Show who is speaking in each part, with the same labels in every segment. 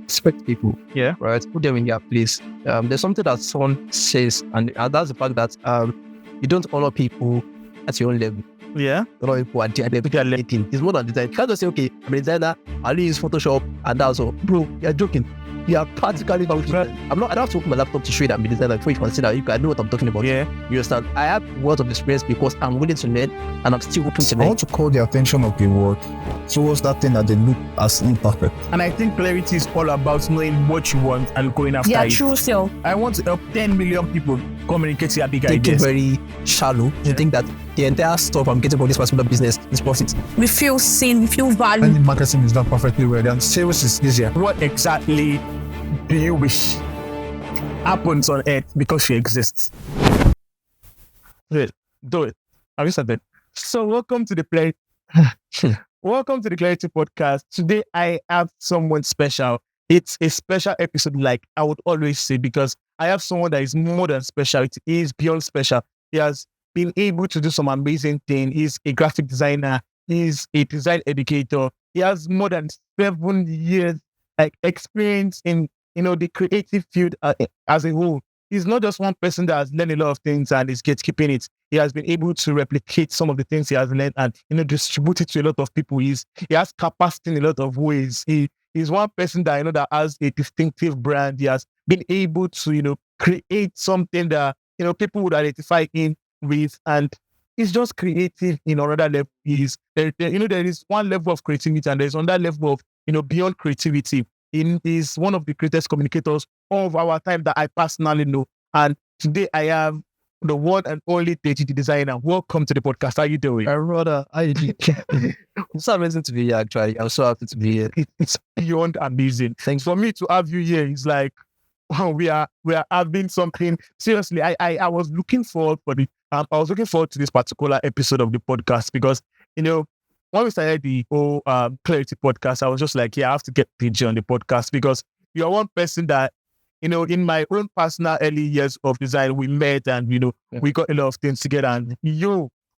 Speaker 1: respect people.
Speaker 2: Yeah.
Speaker 1: Right. Put them in their place. There's something that someone says, and that's the fact that you don't honor people at your own level.
Speaker 2: Yeah.
Speaker 1: Honor people at their level. It's more than design. You can't just say, okay, I'm a designer, I only use Photoshop, and that's all. Bro, you're joking. You are practically about I don't have to open my laptop to show you that I'm a designer before you consider I know what I'm talking about.
Speaker 2: Yeah.
Speaker 1: You understand? I have words of experience because I'm willing to learn and I'm still open to
Speaker 3: I
Speaker 1: learn.
Speaker 3: want to call the attention of the world towards that thing that they look as imperfect.
Speaker 2: And I think clarity is all about knowing what you want and going after
Speaker 4: Yeah,
Speaker 2: it.
Speaker 4: true self.
Speaker 2: I want to help 10 million people communicate their big
Speaker 1: Thinking
Speaker 2: ideas.
Speaker 1: very shallow. You think that the entire stuff I'm getting from this particular business is profit.
Speaker 4: We feel seen, we feel valued.
Speaker 3: And marketing is done perfectly well, and sales is easier.
Speaker 2: What exactly do you wish happens on earth because she exists? Do it. Have you said that? So welcome to the Welcome to the Clarity Podcast. Today I have someone special. It's a special episode, like I would always say, because I have someone that is more than special. It is beyond special. He has been able to do some amazing things. He's a graphic designer. He's a design educator. He has more than 7 years experience in the creative field as a whole. He's not just one person that has learned a lot of things and is gatekeeping it. He has been able to replicate some of the things he has learned and distribute it to a lot of people. He has capacity in a lot of ways. He's one person that that has a distinctive brand. He has been able to create something that people would identify in with, and he's just creative in another level. There is one level of creativity and there's another level of beyond creativity. He is one of the greatest communicators of our time that I personally know. And today I have the one and only Deji, the designer. Welcome to the podcast. How are you doing?
Speaker 1: My brother, how you doing? It's so amazing to be here, actually. I'm so happy to be here.
Speaker 2: It's beyond amazing.
Speaker 1: Thanks.
Speaker 2: For me to have you here, it's like, wow, we are having something. Seriously, I was looking forward to this particular episode of the podcast because, when we started the whole Clarity Podcast, I was just like, I have to get Deji on the podcast because you're one person that, in my own personal early years of design, we met and, we got a lot of things together. And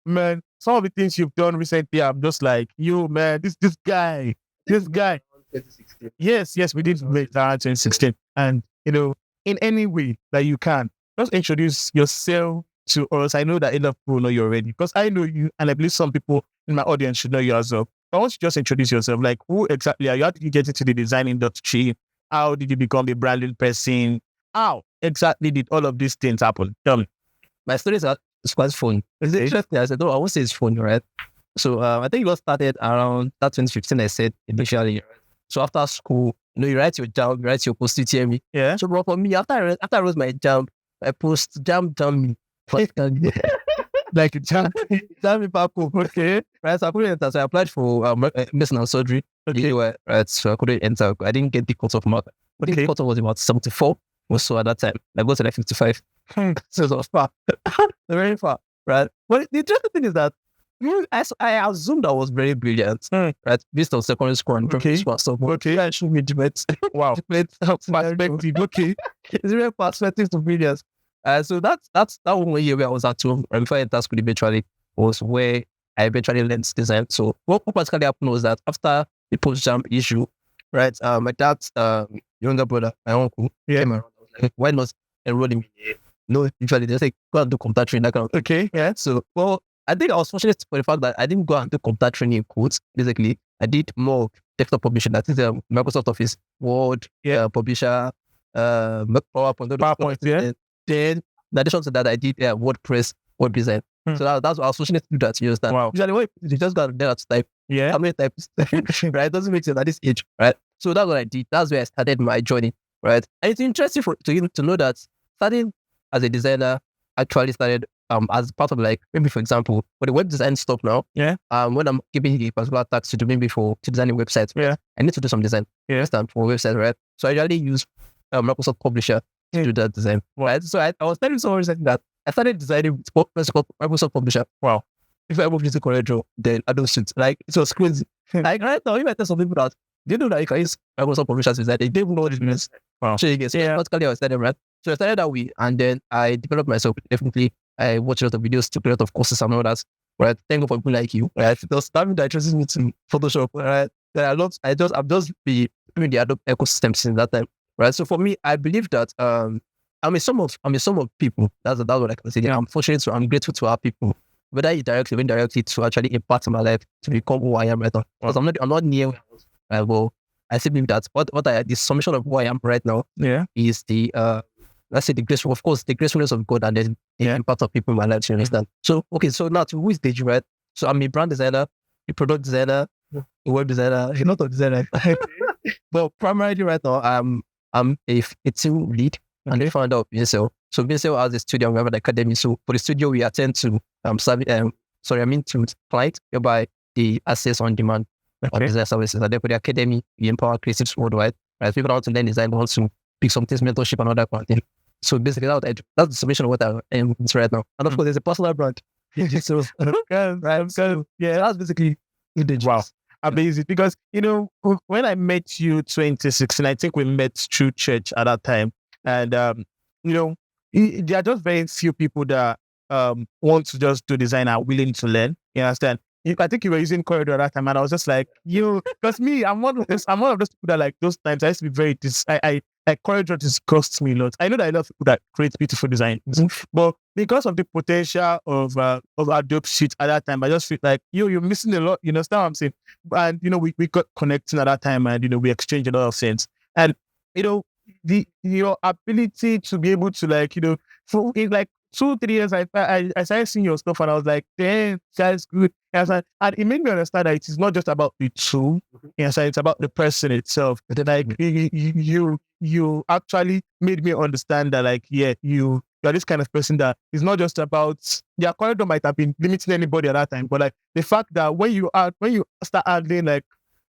Speaker 2: man, some of the things you've done recently, I'm just like, man, this guy. 2016. Yes, we did meet around 2016. And, in any way that you can, just introduce yourself to us. I know that enough people know you already because I know you, and I believe some people in my audience should know you as well. But I want you to just introduce yourself. Like, who exactly are you? How did you get into the design industry? How did you become a branding person? How exactly did all of these things happen? Tell me.
Speaker 1: My story is quite fun. It's interesting. I said, I won't say it's fun, right? So I think it got started around that 2015, I said, initially. Right? So after school, you write your jam, you write your post UTME.
Speaker 2: Yeah.
Speaker 1: So bro, for me, after I wrote my jam, I post jam me.
Speaker 2: Like a jam
Speaker 1: paper.
Speaker 2: Okay.
Speaker 1: Right, so I couldn't enter. So I applied for medicine and surgery.
Speaker 2: Okay.
Speaker 1: Right, so I couldn't enter. I didn't get the cutoff mark. I think the cutoff was about 74 or so at that time. I got to like 55. So it was far. Very far. Right. But the interesting thing is that I assumed I was very brilliant. Right. Based on secondary school and primary school and stuff.
Speaker 2: Okay.
Speaker 1: I should be debate.
Speaker 2: Wow.
Speaker 1: Perspective. Okay. It's very perspective to brilliance. So that's that 1 year where I was at home and before I entered school eventually was where I eventually learned design. So what particularly happened was that after the post-jam issue, right, my dad's younger brother, my uncle, came around. I was like, why not enroll him? No, usually they say go and do computer training, that kind of thing.
Speaker 2: Okay.
Speaker 1: Yeah. So I think I was fortunate for the fact that I didn't go and do computer training in quotes. Basically, I did more desktop publishing. That is Microsoft Office, Word, Publisher, PowerPoint.
Speaker 2: Yeah.
Speaker 1: Then, in addition to that, I did WordPress, web design. So that's what I was fortunate to do that. You understand?
Speaker 2: Wow.
Speaker 1: Usually, you just got there to type.
Speaker 2: Yeah.
Speaker 1: How many types? Right? It doesn't make sense at this age, right? So that's what I did. That's where I started my journey, right? And it's interesting to know that starting as a designer actually started as part of maybe for example, for the web design stuff now.
Speaker 2: Yeah.
Speaker 1: When I'm giving a particular task to do maybe to design a website,
Speaker 2: yeah,
Speaker 1: I need to do some design.
Speaker 2: Yeah.
Speaker 1: For a website, right? So I usually use Microsoft Publisher to do that design. Right. So I was telling someone recently that I started designing with Microsoft Publisher.
Speaker 2: Wow.
Speaker 1: If I moved into CorelDRAW, then I don't shoot. It was crazy. Right now, if I tell some people that they know that you can use Microsoft Publisher to design, they didn't know what it means.
Speaker 2: Wow.
Speaker 1: So practically I started, right? So I started that way, and then I developed myself. Definitely, I watched a lot of videos, took a lot of courses and all that. Right. Thank God for people like you. Right. That introduced me to Photoshop. Right. Then I've just been been in the Adobe ecosystem since that time, right? So for me, I believe that I'm a sum of people. That's what I can say. I'm fortunate, so I'm grateful to our people, whether directly or indirectly, to actually impact my life to become who I am right now. Because I'm not near where I was. Well, I still believe that the summation of who I am right now is the let's say the gracefulness of God and then the impact of people in my life. You understand? So so now who is Deji, right? So I'm a brand designer, a product designer, a web designer, a lot of designer. But primarily right now, I'm a team lead and the founder of BSL. So BSL has a studio and we have an academy. So for the studio, we attend to to clients whereby the access on demand of design services. And then for the academy, we empower creatives worldwide. Right? People want to learn design, want to pick some things, mentorship and all that kind of thing. So basically, that's the summation of what I am right now. And of course, there's a personal brand. So, that's basically it.
Speaker 2: Wow. Amazing. Because, when I met you 2016, I think we met through church at that time. And, there are just very few people that want to just do design and are willing to learn. You understand? I think you were using Corridor at that time, and I was just like, because me, I'm one of those people that like those times I used to be very Corridor disgusts me a lot. I know that a lot of people that create beautiful designs, but because of the potential of Adobe Sheet at that time, I just feel like you're missing a lot. You understand what I'm saying? And we got connecting at that time, and we exchanged a lot of things. And your ability to be able to for in like 2-3 years, I started seeing your stuff, and I was like, damn, that's good. And it made me understand that it is not just about the tool. It's about the person itself. Like you actually made me understand that you are this kind of person that is not just about Corridor might have been limiting anybody at that time, but like the fact that when you start handling like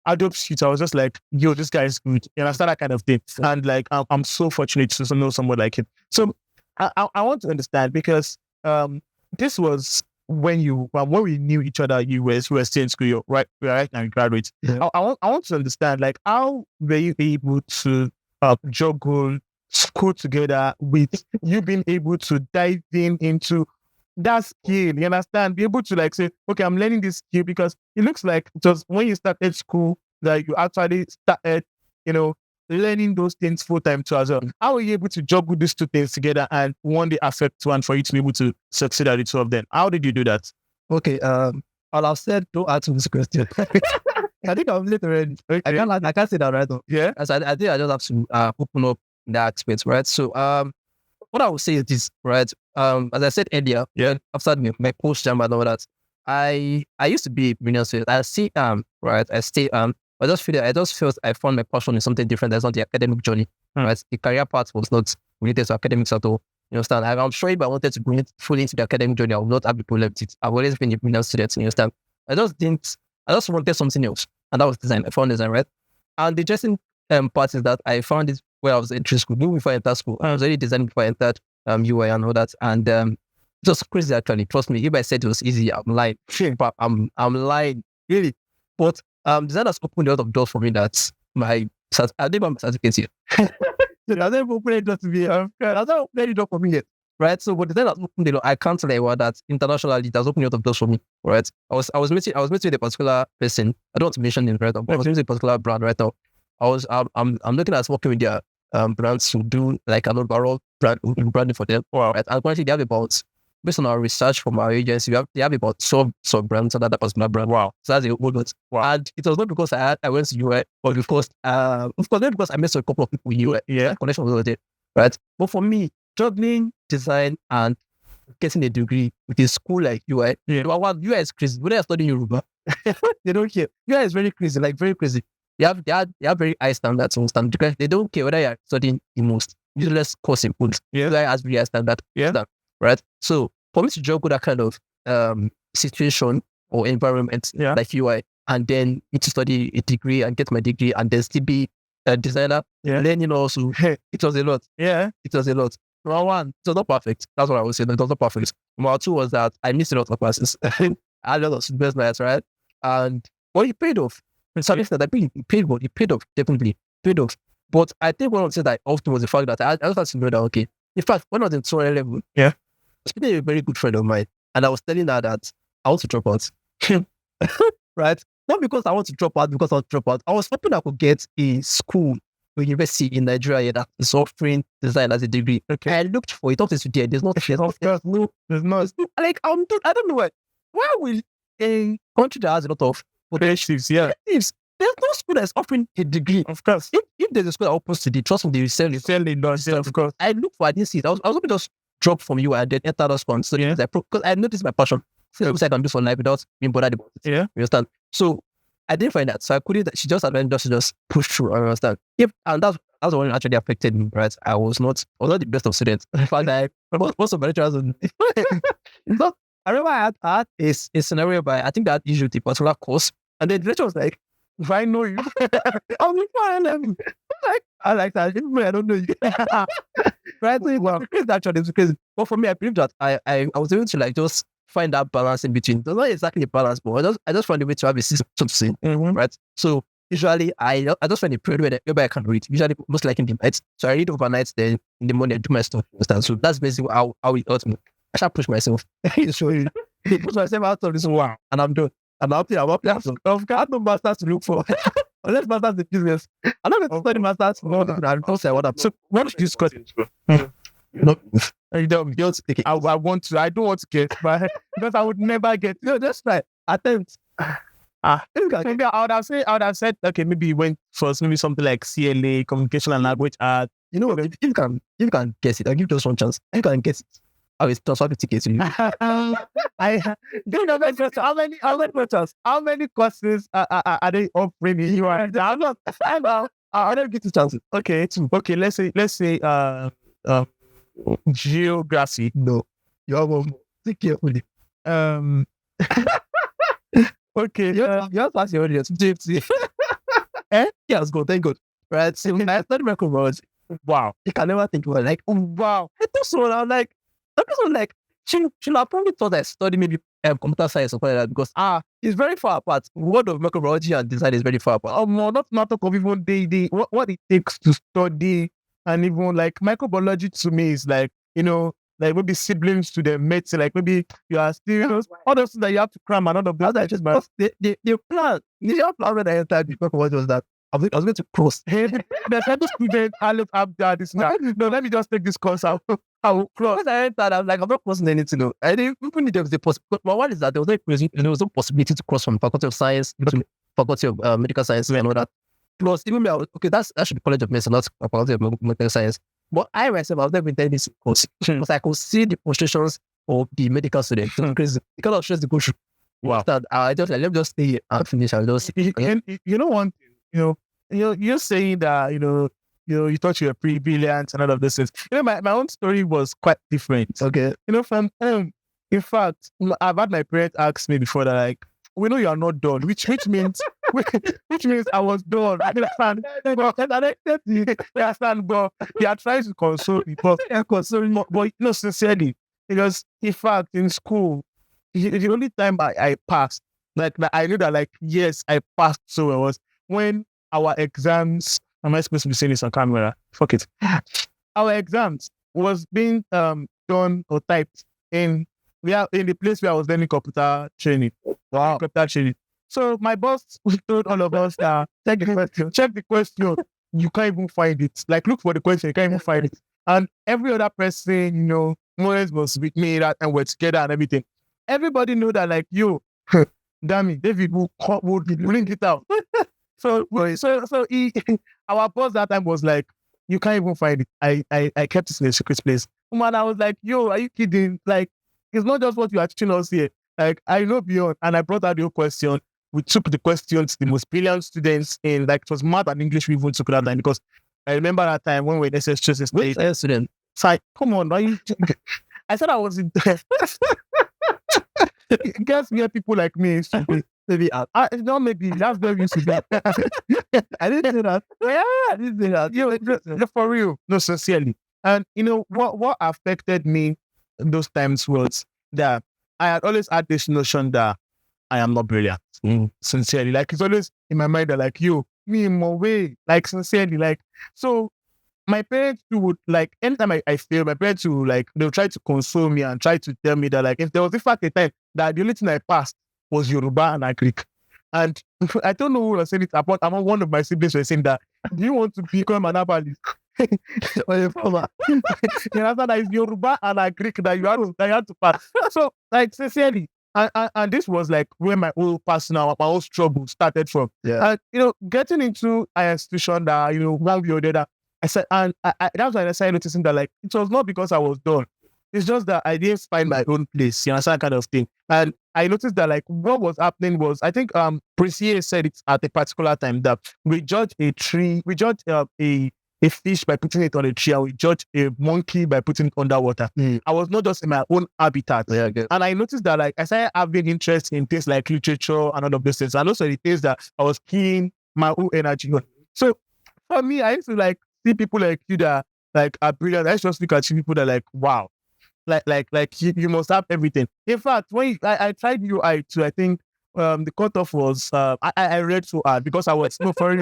Speaker 2: Adobe Sheet, I was just like, this guy is good. You understand that kind of thing. And like I'm so fortunate to know someone like him. So I want to understand, because this was when we knew each other. You were still in school, right now you graduate. Yeah. I want to understand, like, how were you able to juggle school together with you being able to dive into that skill? You understand? Be able to like say, okay, I'm learning this skill, because it looks like just when you started school, like you actually started, learning those things full time too as well. How are you able to juggle these two things together and one day affect one for you to be able to succeed at the two of them? How did you do that?
Speaker 1: Okay, all I've said, don't answer this question. I think I'm literally. Okay. I can't say that right now.
Speaker 2: Yeah.
Speaker 1: As I think I just have to open up that space, right? So what I would say is this, right? As I said earlier, after my post jam and all that, I used to be brilliance. I see right. I just felt I found my passion in something different. That's not the academic journey, right? The career path was not related to academics at all. You understand? I'm sure if I wanted to bring it fully into the academic journey, I would not have the problem with it. I've always been a brilliant student. You understand? I just wanted something else, and that was design. I found design, right? And the interesting part is that I found it where I was entering school. Even before I entered school, I was already designing before I entered UI and all that. And it was crazy, actually. Trust me, if I said it was easy, I'm lying. I'm lying, really. But design has opened a lot of doors for me that I didn't have my certificate here. So that's never opened a door to me. That's not opened a door for me yet, right? So, but design has opened a lot. I can't tell you that internationally it has opened a lot of doors for me, right? I was meeting with a particular person. I don't want to mention him right now, but I was meeting with a particular brand right now. I'm looking at working with their brands to do like an overall branding for them. Wow. Right? And currently they have about, based on our research from our agency, they have about 12 brands under that particular brand. Wow. So that's a whole lot. Wow. And it was not because I went to UI, but because, of course, not because I met a couple of people in UI. Yeah. That connection was there, right? But for me, juggling design and getting a degree with a school like UI, UI is crazy. When I studying Yoruba, they don't care. UI is very crazy, like very crazy. They have very high standards on standard, because they don't care whether you're studying the most useless course in food. Yeah. UI has very high standard. Yeah. Right? So for me to juggle that kind of situation or environment like UI, and then to study a degree and get my degree and then still be a designer, learning also, it was a lot. Yeah. It was a lot. Number one, it was not perfect. That's what I was saying. It was not perfect. Number two was that I missed a lot of classes. I had a lot of best nights, right? And it paid off. To some extent, it paid off. It paid off, definitely. Paid off. But I think one of the things that often was the fact that I just had to know that, okay, in fact, when I was in 200 level, I was speaking to a very good friend of mine, and I was telling her that I want to drop out. Right? not because I want to drop out, because I want to drop out. I was hoping I could get a school or university in Nigeria that is offering design as a degree.
Speaker 2: Okay.
Speaker 1: I looked for it. Obviously, there's not.
Speaker 2: There's no
Speaker 1: Like I don't know why will a country that has a lot of
Speaker 2: creatives, yeah.
Speaker 1: creatives, there's no school that's offering a degree.
Speaker 2: Of course.
Speaker 1: If there's a school that offers today, trust me, they will sell it.
Speaker 2: Fairly does, yeah, of course.
Speaker 1: I looked for, I didn't see it. I was hoping to just drop from you and then enter those ones. So
Speaker 2: Yeah.
Speaker 1: because I noticed my passion. So I can do for life without being bothered about it.
Speaker 2: Yeah.
Speaker 1: You understand? So I didn't find that. So I couldn't. She just advised to just push through. I understand. And that's the one that actually affected me. Right? I was not the best of students. In fact, most of my lecturers. It's not. I remember I had a scenario by I think that issue the particular course, and then the lecturer was like, "If I know you, I'm fine." I like that. Even when I don't know you. Right? So it's crazy actually. It's crazy. But for me, I believe that I was able to like just find that balance in between. It's not exactly a balance, but I just find a way to have a system to see. Right? So usually I just find a period where I can read. Usually most likely in the night. So I read overnight, then in the morning I do my stuff. Understand? So that's basically how it helps me. I shall push myself. So push myself out of this wow. And I'm done. And I'm up there. I've got no masters to look for. Unless masters in business. I'm not going to study masters. So what did you score? No,
Speaker 2: I don't take it. I want to. I don't want to get, but because I would never get.
Speaker 1: No, just try. Attempt.
Speaker 2: Maybe I would have said, okay, maybe you went for maybe something like CLA, communication and language art.
Speaker 1: You know, if you can guess it, I'll give you just one chance. If you can guess it, I will transfer the ticket to you.
Speaker 2: How many courses are they offering you?
Speaker 1: I don't get the chances.
Speaker 2: Okay, let's say geography.
Speaker 1: No, you have one more. Think carefully.
Speaker 2: Okay,
Speaker 1: You have to ask your audience.
Speaker 2: Eh?
Speaker 1: Yeah, let's go. Thank God. Right. So when I studied microbiology,
Speaker 2: wow,
Speaker 1: you can never think about it. Like, oh wow. I thought so. I'm like, she have probably thought I studied maybe computer science or something like that because it's very far apart. World of microbiology and design is very far apart.
Speaker 2: Not talk of even the what it takes to study, and even like microbiology to me is like, you know, like maybe siblings to the mates, like maybe you are still all those things that you have to cram and all of that.
Speaker 1: The plan when I entered the microbiology was that I was going to cross.
Speaker 2: The type of student I look up there this now. No, let me just take this course out. I will cross.
Speaker 1: When I entered, I was like, I'm not crossing anything. No. I didn't even there was a possibility. But one is that there was no possibility to cross from faculty of science to faculty of medical science and all that. Plus, even me, that should be College of Medicine, not faculty of medical science. But I myself, I've never been taking this course because I could see the frustrations of the medical students. It's crazy. The kind of stress they go through.
Speaker 2: Wow.
Speaker 1: I just let me just stay here and finish. I'll just
Speaker 2: you know one thing, you're saying that you thought you were pretty brilliant and all of this things. My own story was quite different.
Speaker 1: okay.
Speaker 2: From in fact, I've had my parents ask me before that like, we know you are not done, which means which means I was done. I understand. But they are trying to console me. But sincerely, because in fact in school, the only time I passed, like I knew that like yes, I passed so well was when our exams. Am I supposed to be saying this on camera? Fuck it. Our exams was being done or typed in the place where I was learning computer training.
Speaker 1: Wow.
Speaker 2: Computer training. So my boss told all of us that check the question. You can't even find it. Like look for the question, you can't even find it. And every other person, Morris was with me that and we're together and everything. Everybody knew that like damn it, David would bring it out. So our boss that time was like, you can't even find it. I kept it in a secret place. Man, I was like, yo, are you kidding? Like, it's not just what you are teaching us here. Like, I know beyond. And I brought out your question. We took the questions, the most brilliant students in, like, it was math and English we even took that time because I remember that time when we were in SS
Speaker 1: Which student?
Speaker 2: It's like, come on, right? I said I was in guess me people like me.
Speaker 1: Maybe
Speaker 2: no, maybe that's very easy.
Speaker 1: I didn't say that.
Speaker 2: Yeah, I didn't say that. For real, no, sincerely. And what affected me those times was that I had always had this notion that I am not brilliant. Sincerely, like it's always in my mind that like me in my way, like sincerely, like so. My parents would like anytime I fail, my parents would like they'll try to console me and try to tell me that like if there was in fact a time that the only thing I passed was Yoruba and Greek. And I don't know who was saying it. Among one of my siblings was saying that, do you want to become an herbalist? Or a farmer? You understand that it's Yoruba and a Greek that you have to pass. So, like, sincerely, and this was like where my whole personal, my whole struggle started from.
Speaker 1: Yeah.
Speaker 2: And, getting into an institution that, one way or the other, I said, and that's when I started noticing that, like, it was not because I was done. It's just that I didn't find my own place, you understand, kind of thing. And I noticed that, like, what was happening was, I think Precier said it at a particular time that we judge a tree, we judge a fish by putting it on a tree, and we judge a monkey by putting it underwater. I was not just in my own habitat.
Speaker 1: Yeah, good.
Speaker 2: And I noticed that, like, I started having interest in things like literature and all of those things. And also the things that I was keying my own energy on. So for me, I used to, like, see people like you that, like, are brilliant. I used to just look at you people that, like, wow. Like you must have everything. In fact, when I tried UI too, I think the cutoff was I read so hard because I was no for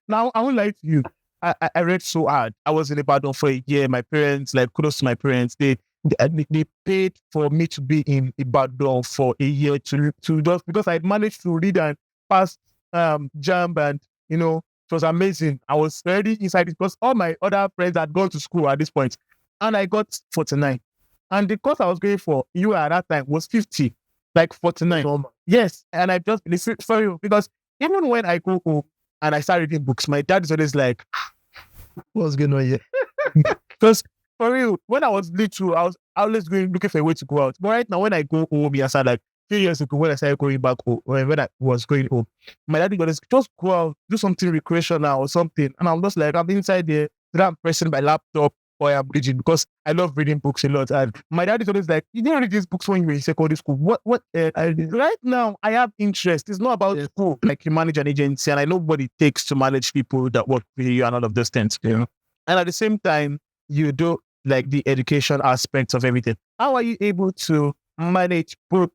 Speaker 2: now I won't lie to you. I read so hard. I was in Ibadan for a year. My parents, like, kudos to my parents, they paid for me to be in Ibadan for a year to just because I managed to read and pass JAMB, and it was amazing. I was already inside it because all my other friends had gone to school at this point, and I got 49. And the course I was going for, at that time, was 50, like 49. Yes. And I just been for you because even when I go home and I start reading books, my dad is always like,
Speaker 1: What's going on here?
Speaker 2: because for real, when I was little, I was always looking for a way to go out. But right now, when I go home, I started like 3 years ago, when I started going back home, when I was going home, my dad was just go out, do something recreational or something. And I'm just like, I'm inside there, I'm pressing my laptop, or I'm reading because I love reading books a lot. And my dad is always like, you didn't read these books when you were in secondary school. Right now, I have interest. It's not about school. Like, you manage an agency, and I know what it takes to manage people that work with you and all of those things. And at the same time, you do, like, the education aspects of everything. How are you able to manage both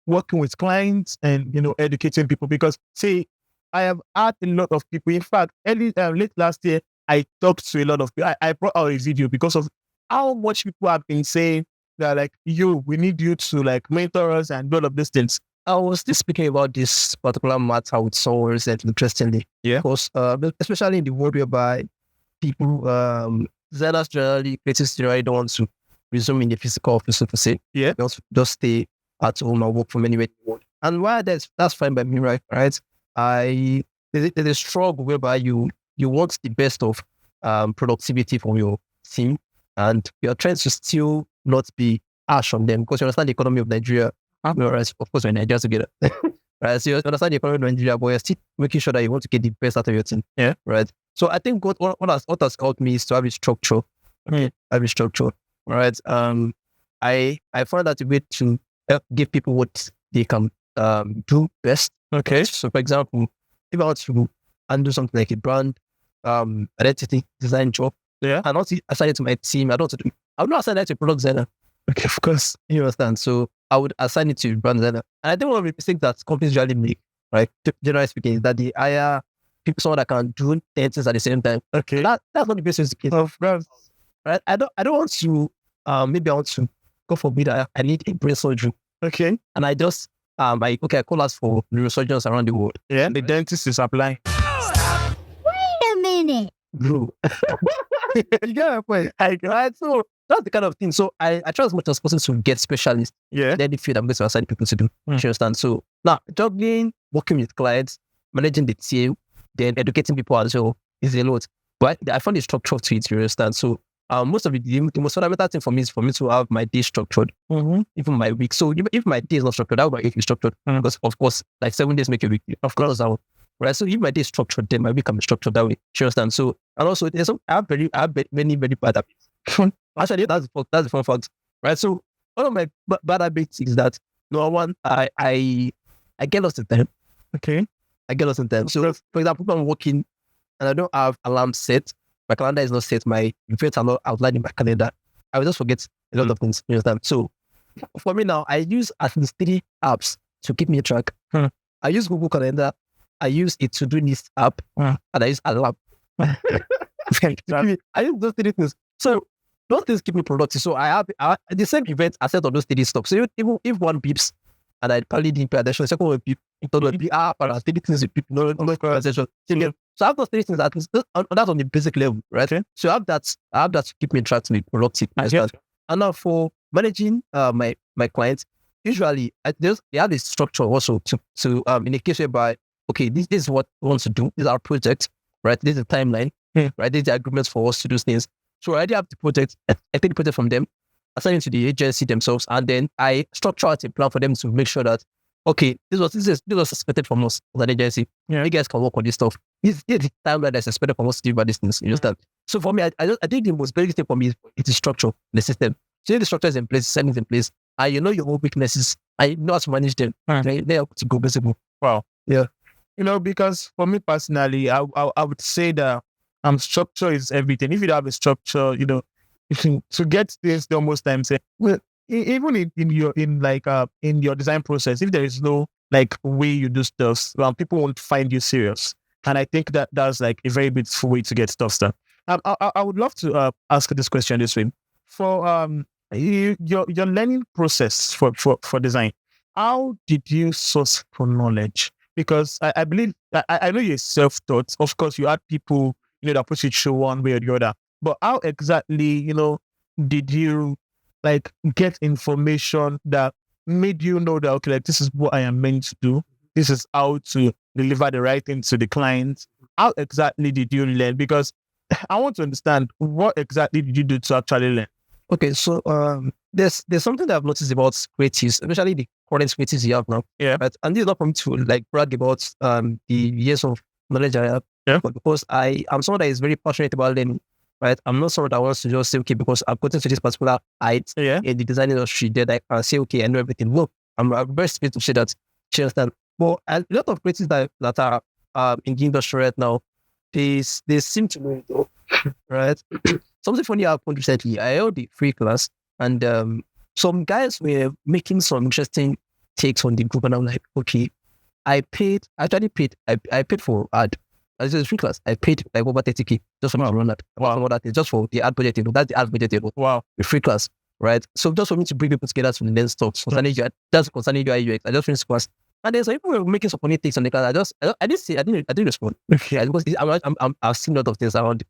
Speaker 2: working with clients and, educating people? Because, see, I have had a lot of people. In fact, late last year, I talked to a lot of people. I brought out a video because of how much people have been saying that, like, we need you to, like, mentor us and all of these things.
Speaker 1: I was still speaking about this particular matter with someone recently, interestingly.
Speaker 2: Yeah.
Speaker 1: Because, especially in the world whereby people, designers generally, creatives generally don't want to resume in the physical office, so to say.
Speaker 2: Yeah.
Speaker 1: They want to just stay at home and work from anywhere in the world. And while that's fine by me, right? There's a struggle whereby you want the best of productivity from your team, and you're trying to still not be harsh on them because you understand the economy of Nigeria. Whereas, of course, we're in Nigeria together. Right? So you understand the economy of Nigeria, but you're still making sure that you want to get the best out of your team.
Speaker 2: Yeah.
Speaker 1: Right. So I think what has helped me is to have a structure. Okay. Have a structure. Right. I found that a way to help give people what they can do best.
Speaker 2: Okay.
Speaker 1: So, for example, if I want to do something like a brand identity design job, and not assign it to my team, I would not assign it to a product designer.
Speaker 2: Okay, of course.
Speaker 1: You understand? So I would assign it to a brand designer. And I think one of the mistakes that companies usually make, right, generally speaking, is that they hire people, someone that can do 10 things at the same time.
Speaker 2: Okay.
Speaker 1: That's not the best case.
Speaker 2: Of course.
Speaker 1: Right? I don't want to maybe I want to go for me that I need a brain surgery.
Speaker 2: Okay.
Speaker 1: And I just I call us for neurosurgeons around the world.
Speaker 2: Yeah. The dentist is applying.
Speaker 4: Wait a minute.
Speaker 1: Bro. You get my point. Right? So that's the kind of thing. So I try as much as possible to get specialists.
Speaker 2: Yeah.
Speaker 1: Then the field I'm going to assign people to do. You understand? So now juggling, working with clients, managing the team, then educating people as well is a lot. But I found a structure to it, you understand? So most of the most fundamental thing for me is for me to have my day structured, even my week. So if my day is not structured, that would be structured. Because of course, like 7 days make a week. Of course, right? So if my day is structured, then my week can be structured that way. You understand? So and also I have many very bad habits. Actually, that's the fun fact, right? So one of my bad habits is that number one, I get lost in time.
Speaker 2: Okay.
Speaker 1: I get lost in time. So for example, if I'm working and I don't have alarm set, my calendar is not set, my events are not outlined in my calendar, I will just forget a lot of things. You understand? So for me now, I use at least 3 apps to keep me track. I use Google Calendar, I use a to-do list app, and I use alarm. I use those 3 things. So those things keep me productive. So I have the same event I set on those 3 stuff. So even if one beeps, and I probably didn't pay attention. The second one, people, third one, but I was taking things with people, no pay attention. So I have those three things at least, that's on the basic level, right?
Speaker 2: Okay.
Speaker 1: So I have that to keep me track to be productive.
Speaker 2: Yes.
Speaker 1: And now for managing my clients, usually they have this structure also to in a case whereby, okay, this is what we want to do. This is our project, right? This is the timeline, right? This is the agreements for us to do things. So I already have the project. I take the project from them, assign it to the agency themselves, and then I structure out a plan for them to make sure that, okay, this was expected from us as an agency.
Speaker 2: Yeah.
Speaker 1: You guys can work on this stuff. This is the timeline that's expected from us to do about these things. You understand? So for me, I think the most basic thing for me is the structure, the system. So if the structure is in place, the system is in place, and you know your own weaknesses, I know how to manage them. They have to go basically.
Speaker 2: Wow.
Speaker 1: Yeah.
Speaker 2: Because for me personally, I would say that structure is everything. If you don't have a structure, to get things done most times, even in your design process, if there is no way you do stuff, people won't find you serious. And I think that's like a very beautiful way to get stuff done. I would love to ask this question this way. For your learning process for design, how did you source for knowledge? Because I believe I know you're self-taught. Of course, you had people that push you through one way or the other. But how exactly did you get information that made you know that, okay, this is what I am meant to do. This is how to deliver the right thing to the client. How exactly did you learn? Because I want to understand, what exactly did you do to actually learn?
Speaker 1: Okay, so there's something that I've noticed about creatives, especially the current creatives you have now.
Speaker 2: Yeah.
Speaker 1: Right? And this is not for me to brag about the years of knowledge I have.
Speaker 2: Yeah.
Speaker 1: But because I'm someone that is very passionate about learning. Right? I'm not someone that wants to just say, okay, because I've gotten to this particular height in the design industry, then I can say, okay, I know everything. Look, I'm very space to say that. You understand? But a lot of creatives that are in the industry right now, they seem to know it all. Right? Something funny happened recently. I held a free class, and some guys were making some interesting takes on the group, and I'm like, okay, I paid for ad. This is a free class. I paid like over 30K just for me to run that. Wow. Just for the ad budget. That's the ad budget.
Speaker 2: Wow.
Speaker 1: A free class, right? So just for me to bring people together to learn stuff concerning UI UX. I just finished class. And then some people were making some funny things on the class. I didn't respond.
Speaker 2: Okay.
Speaker 1: Because I've seen a lot of things around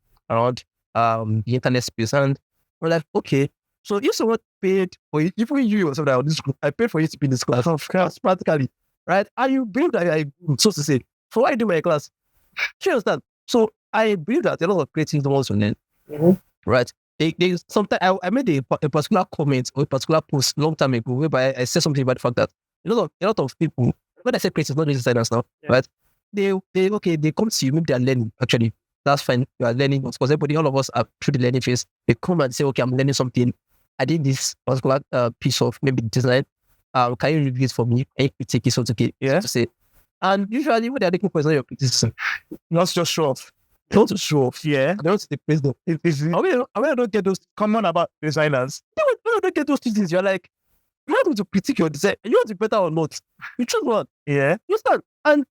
Speaker 1: the internet space, and we're like, okay, so if someone paid for you, even you or something on this group, I paid for you to be in this class, of course, practically, right? And you believe that so to say, so why do my class? Do you understand? So I believe that a lot of creatives don't want to learn, right? They sometimes I made a particular comment or a particular post long time ago whereby I said something about the fact that a lot of people, when I say creatives, not just designers now, right? They come to you, maybe they're learning actually. That's fine. You are learning, because all of us are through the learning phase. They come and say, okay, I'm learning something. I did this particular piece of maybe design. Can you review it for me? Can you take it so to say? And usually what they're looking for is not your criticism.
Speaker 2: Not just show off.
Speaker 1: They want to show off.
Speaker 2: Yeah.
Speaker 1: They want to take praise though.
Speaker 2: I don't get those common about designers.
Speaker 1: I don't get those things. You're like, you want to critique your design. You want to be better or not. You choose one.
Speaker 2: Yeah.
Speaker 1: You understand? And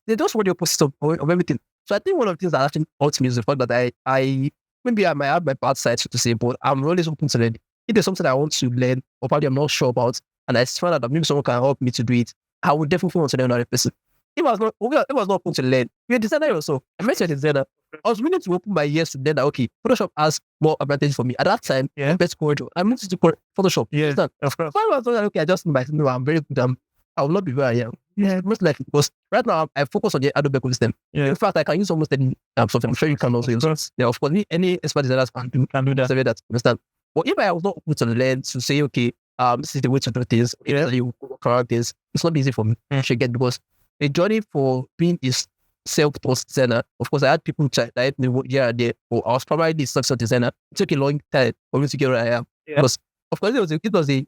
Speaker 1: they just want the opposite of everything. So I think one of the things that actually hurts me is the fact that I maybe I might have my bad side, so to say, but I'm always open to learn. If there's something I want to learn, or probably I'm not sure about, and I find out that maybe someone can help me to do it, I would definitely want to learn another person. If I was not open to learn, you're a designer yourself. I met you a designer. I was willing to open my ears to learn that, okay, Photoshop has more advantage for me. At that time, best corridor, I moved to Photoshop.
Speaker 2: Yeah, of course.
Speaker 1: Why was I like, okay, I just no, I'm very good. I will not be where I am. Yeah, most likely, because right now I focus on the Adobe ecosystem. Yeah. In fact, I can use almost any software. I'm sure you can also use. Yeah, of course, any expert designers can do that. Understand? But if I was not able to learn to say, okay, this is the way to do things, you work around this, it's not easy for me to get, because the journey for being this self-taught designer, of course, I had people that helped me here and there, but I was primarily the success designer. It took a long time for me to get where I am. Because, of course, it was a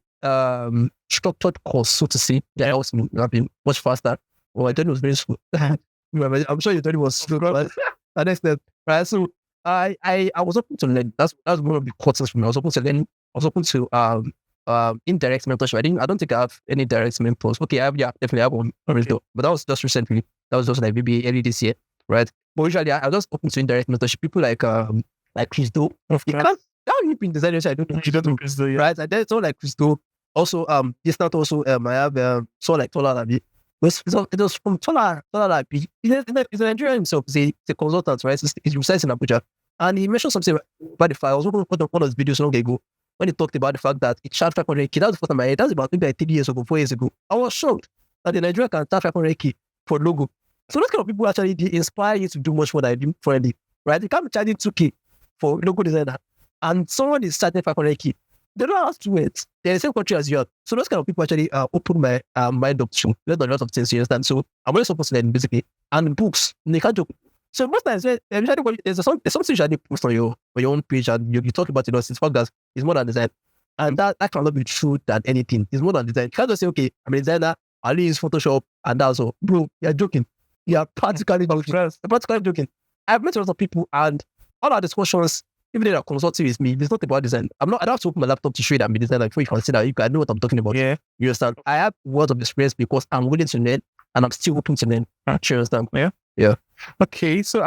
Speaker 1: structured course, so to say, that helps me be much faster. Well, I thought it was very slow. I'm sure you thought it was slow, but that extent, right? So I was open to learn. That's one of the courses for me. I was open to learn. I was open to indirect mentorship. I don't think I have any direct mentors. Okay, definitely have one, but that was just recently. That was just like maybe early this year, right? But usually I was just open to indirect mentorship. People like Chris Do. How you been designing? I don't know.
Speaker 2: You don't know Chris Do,
Speaker 1: right? And then it's all like Chris Do. Also, it's not also I have so like Tola Labi. It was from Tola Labi. He's a Nigerian himself. He's a consultant, right? He resides in Abuja, and he mentioned something about the fact. I was watching one of his videos long ago when he talked about the fact that it charged 500K. That was the first time I heard. That was about maybe like 3 years ago, 4 years ago. I was shocked that the Nigeria can charge 500K for logo. So those kind of people actually they inspire you to do much more than you do for any, right? You can't be charging 2K for logo designer, and someone is charging 500K. They don't have to wait. They're in the same country as you are. So those kind of people actually open my mind up to learn a lot of things, you understand? So I'm always supposed to learn, basically. And books, they can't joke. So most times, there's something you should post on your own page and you talk about it, it's podcast, it's more than design. And that cannot be true than anything. It's more than design. You can't just say, okay, I'm a designer, I only use Photoshop, and that's all. Bro, you're joking. You're practically joking. You're practically joking. I've met a lot of people and all our discussions, even though they're consulting with me, it's not about design. I don't have to open my laptop to show you that I'm a designer before you consider I know what I'm talking about.
Speaker 2: Yeah.
Speaker 1: You understand? I have words of experience because I'm willing to learn and I'm still open to learn. You understand?
Speaker 2: Yeah.
Speaker 1: Yeah.
Speaker 2: Okay, so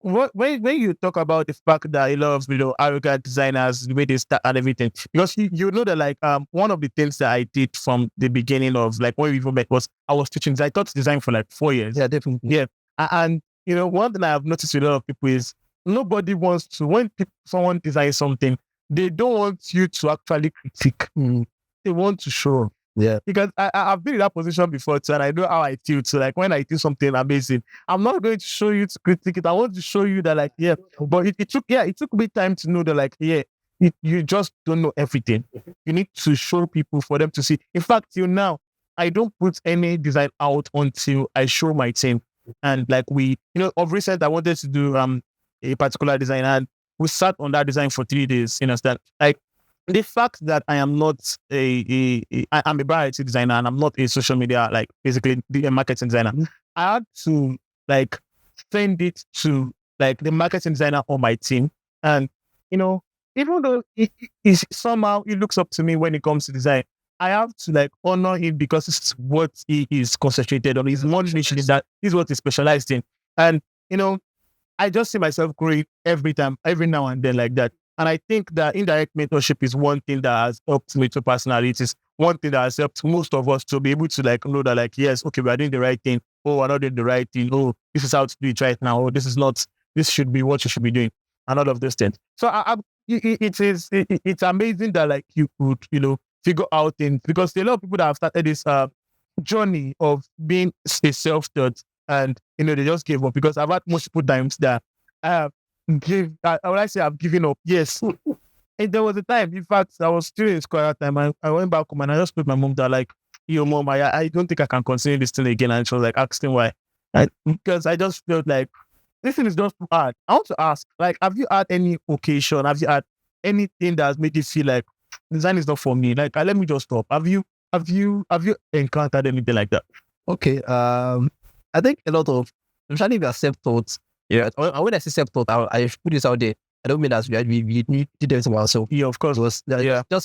Speaker 2: when you talk about the fact that a lot of arrogant designers, the way they start and everything, because you know that like one of the things that I did from the beginning of like when we even met was I was teaching. I taught design for like 4 years.
Speaker 1: Yeah, definitely.
Speaker 2: Yeah, and one thing I have noticed with a lot of people is nobody wants to when someone designs something, they don't want you to actually critique. They want to show.
Speaker 1: Yeah,
Speaker 2: because I've been in that position before too, and I know how I feel. So like when I do something amazing, I'm not going to show you to critique it. I want to show you that like but it took me time to know that like you just don't know everything. You need to show people for them to see. In fact, till now, I don't put any design out until I show my team. And like of recent, I wanted to do a particular design, and we sat on that design for 3 days. You understand? Like. The fact that I am not I'm a variety designer and I'm not a social media, like basically the marketing designer, I had to like send it to like the marketing designer on my team. And, even though it somehow he looks up to me when it comes to design, I have to like honor him because it's what he is concentrated on. He's more niche in that. He's what he's specialized in. And, I just see myself growing every now and then like that. And I think that indirect mentorship is one thing that has helped me to personalities. One thing that has helped most of us to be able to like know that like, yes, okay, we are doing the right thing. Oh, we're not doing the right thing. Oh, this is how to do it right now. Oh, this should be what you should be doing. And all of those things. So it's amazing that like you could, figure out things because there are a lot of people that have started this journey of being a self-taught and, they just gave up because I've had multiple times that I've given up. Yes. And there was a time, in fact, I was still in school at that time. I went back home and I just told my mom that like, mom, I don't think I can continue this thing again. And she was like, asking why. Because I just felt like this thing is just too hard. I want to ask, like, have you had any occasion? Have you had anything that has made you feel like design is not for me? Like, let me just stop. Have you encountered anything like that?
Speaker 1: Okay. I think a lot of, especially if you are self-taught. Yeah, when I say self-taught, I put this out there. I don't mean that we did everything ourselves.
Speaker 2: Yeah, of course.
Speaker 1: Just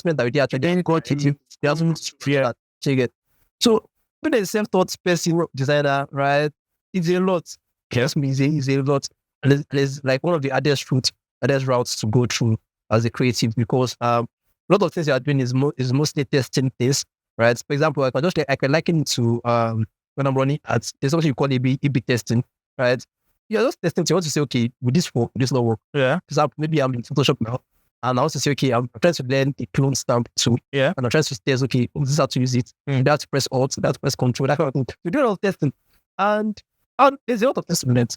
Speaker 1: meant that we did actually didn't go to check it. So being a self-taught person, designer, right? It's a lot. Trust me, it's a lot. And it's like one of the hardest routes to go through as a creative because a lot of things you are doing is mostly testing things, right? For example, I can liken it to when I'm running ads. There's something you call A/B testing, right? You're just testing. You want to say, okay, will this work? Will this not work?
Speaker 2: Yeah.
Speaker 1: For example, maybe I'm in Photoshop now, and I want to say, okay, I'm trying to learn a clone stamp tool.
Speaker 2: Yeah.
Speaker 1: And I'm trying to test, okay, this is how to use it. You have to press Alt, you have to press Control, that kind of thing. You do a lot of testing, and there's a lot of testing in it,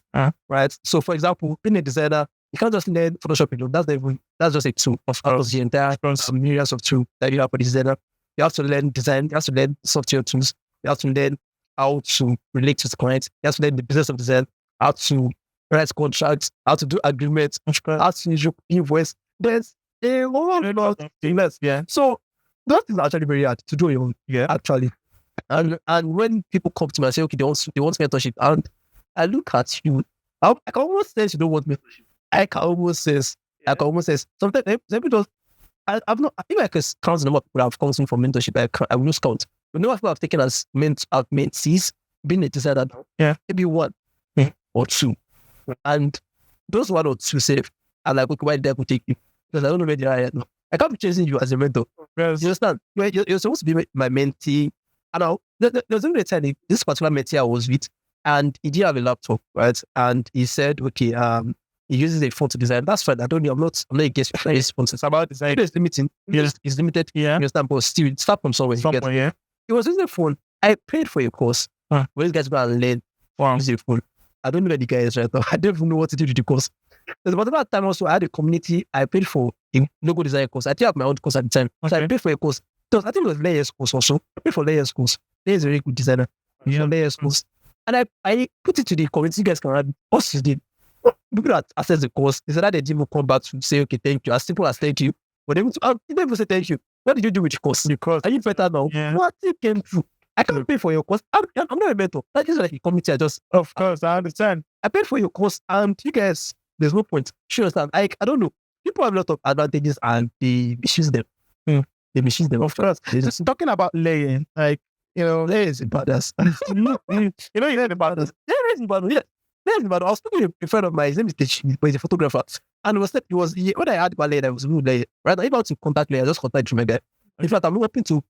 Speaker 1: right? So, for example, being a designer, you can't just learn Photoshop alone. That's just a tool of the entire areas of tool that you have for the designer. You have to learn design. You have to learn software tools. You have to learn how to relate to the client. You have to learn the business of design. How to write contracts, how to do agreements, how to issue invoice. There's a lot of things. Yeah. So that is actually very hard to do your own. Yeah. Actually. And when people come to me and say, okay, they want mentorship, and I look at you, I can almost sense you don't want mentorship. I can almost sense. Sometimes people just I've not. I think I can count the number of people that have come to me for mentorship. I will lose count. But no people have taken as mentees, being a designer.
Speaker 2: Yeah.
Speaker 1: Maybe one or two. And those 1 or 2 say, I'm like, okay, why did I take you? Because I don't know where they are yet now. I can't be chasing you as a mentor,
Speaker 2: Yes.
Speaker 1: You understand? You're supposed to be my mentee. And there's only a time this particular mentee I was with, and he didn't have a laptop, right? And he said, okay, he uses a phone to design. That's fine. I don't know. I'm not against sponsors.
Speaker 2: It's about design.
Speaker 1: It's limiting.
Speaker 2: Yes.
Speaker 1: It's limited.
Speaker 2: Yeah.
Speaker 1: You understand? But still, it's start from somewhere. You get-
Speaker 2: Somewhere, yeah.
Speaker 1: It was using a phone. I paid for a course.
Speaker 2: Huh.
Speaker 1: Where you guys go and learn
Speaker 2: Wow.
Speaker 1: using a phone. I don't know where the guy is right now. I don't even know what to do with the course. There's about that time also I had a community. I paid for a logo design course. I did have my own course at the time. So I
Speaker 2: Okay.
Speaker 1: paid for a course. I think it was Layers course also. I paid for Layers course. Layers is a very good designer.
Speaker 2: Yeah.
Speaker 1: Layers course. And I put it to the community. You guys can add us did. People that access the course, they said that they didn't even come back to say, okay, thank you. As simple as thank you. But they didn't even say thank you. What did you do with the course?
Speaker 2: Because
Speaker 1: Are you better now?
Speaker 2: Yeah.
Speaker 1: What you came through? I can't pay for your course. I'm not a mentor. That is like a community.
Speaker 2: of course, I understand.
Speaker 1: I paid for your course, and you guys, there's no point. Sure, understand? I don't know. People have a lot of advantages, and they misuse them.
Speaker 2: Hmm.
Speaker 1: They misuse them.
Speaker 2: Of course. Just talking about laying, like,
Speaker 1: There is a badass.
Speaker 2: you know the about us.
Speaker 1: There is a badass. Yeah. There is a badass. I was talking to a friend of mine. His name is Deji, but he's a photographer. And when I had about layer, I was really layer. Right now, if I want to contact layer, just contact my guy. In fact, I'm hoping to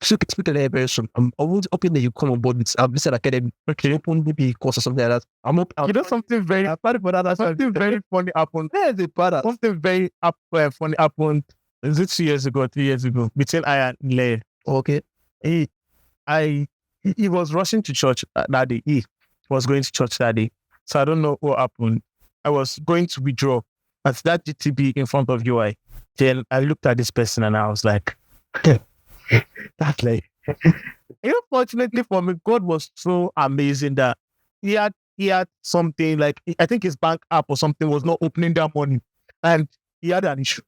Speaker 1: speak to layer very soon. I'm hoping that you come on board with Vincent Academy.
Speaker 2: Okay.
Speaker 1: Open maybe a course or something like that.
Speaker 2: Something very something very funny happened.
Speaker 1: There is a badass.
Speaker 2: Something very funny happened. Is it 2 years ago, 3 years ago, between I and Lay?
Speaker 1: Okay.
Speaker 2: He was rushing to church that day. He was going to church that day. So I don't know what happened. I was going to withdraw at that GTB in front of UI. Then I looked at this person and I was like, that's like, fortunately for me, God was so amazing that he had something like, I think his bank app or something was not opening that morning. And he had an issue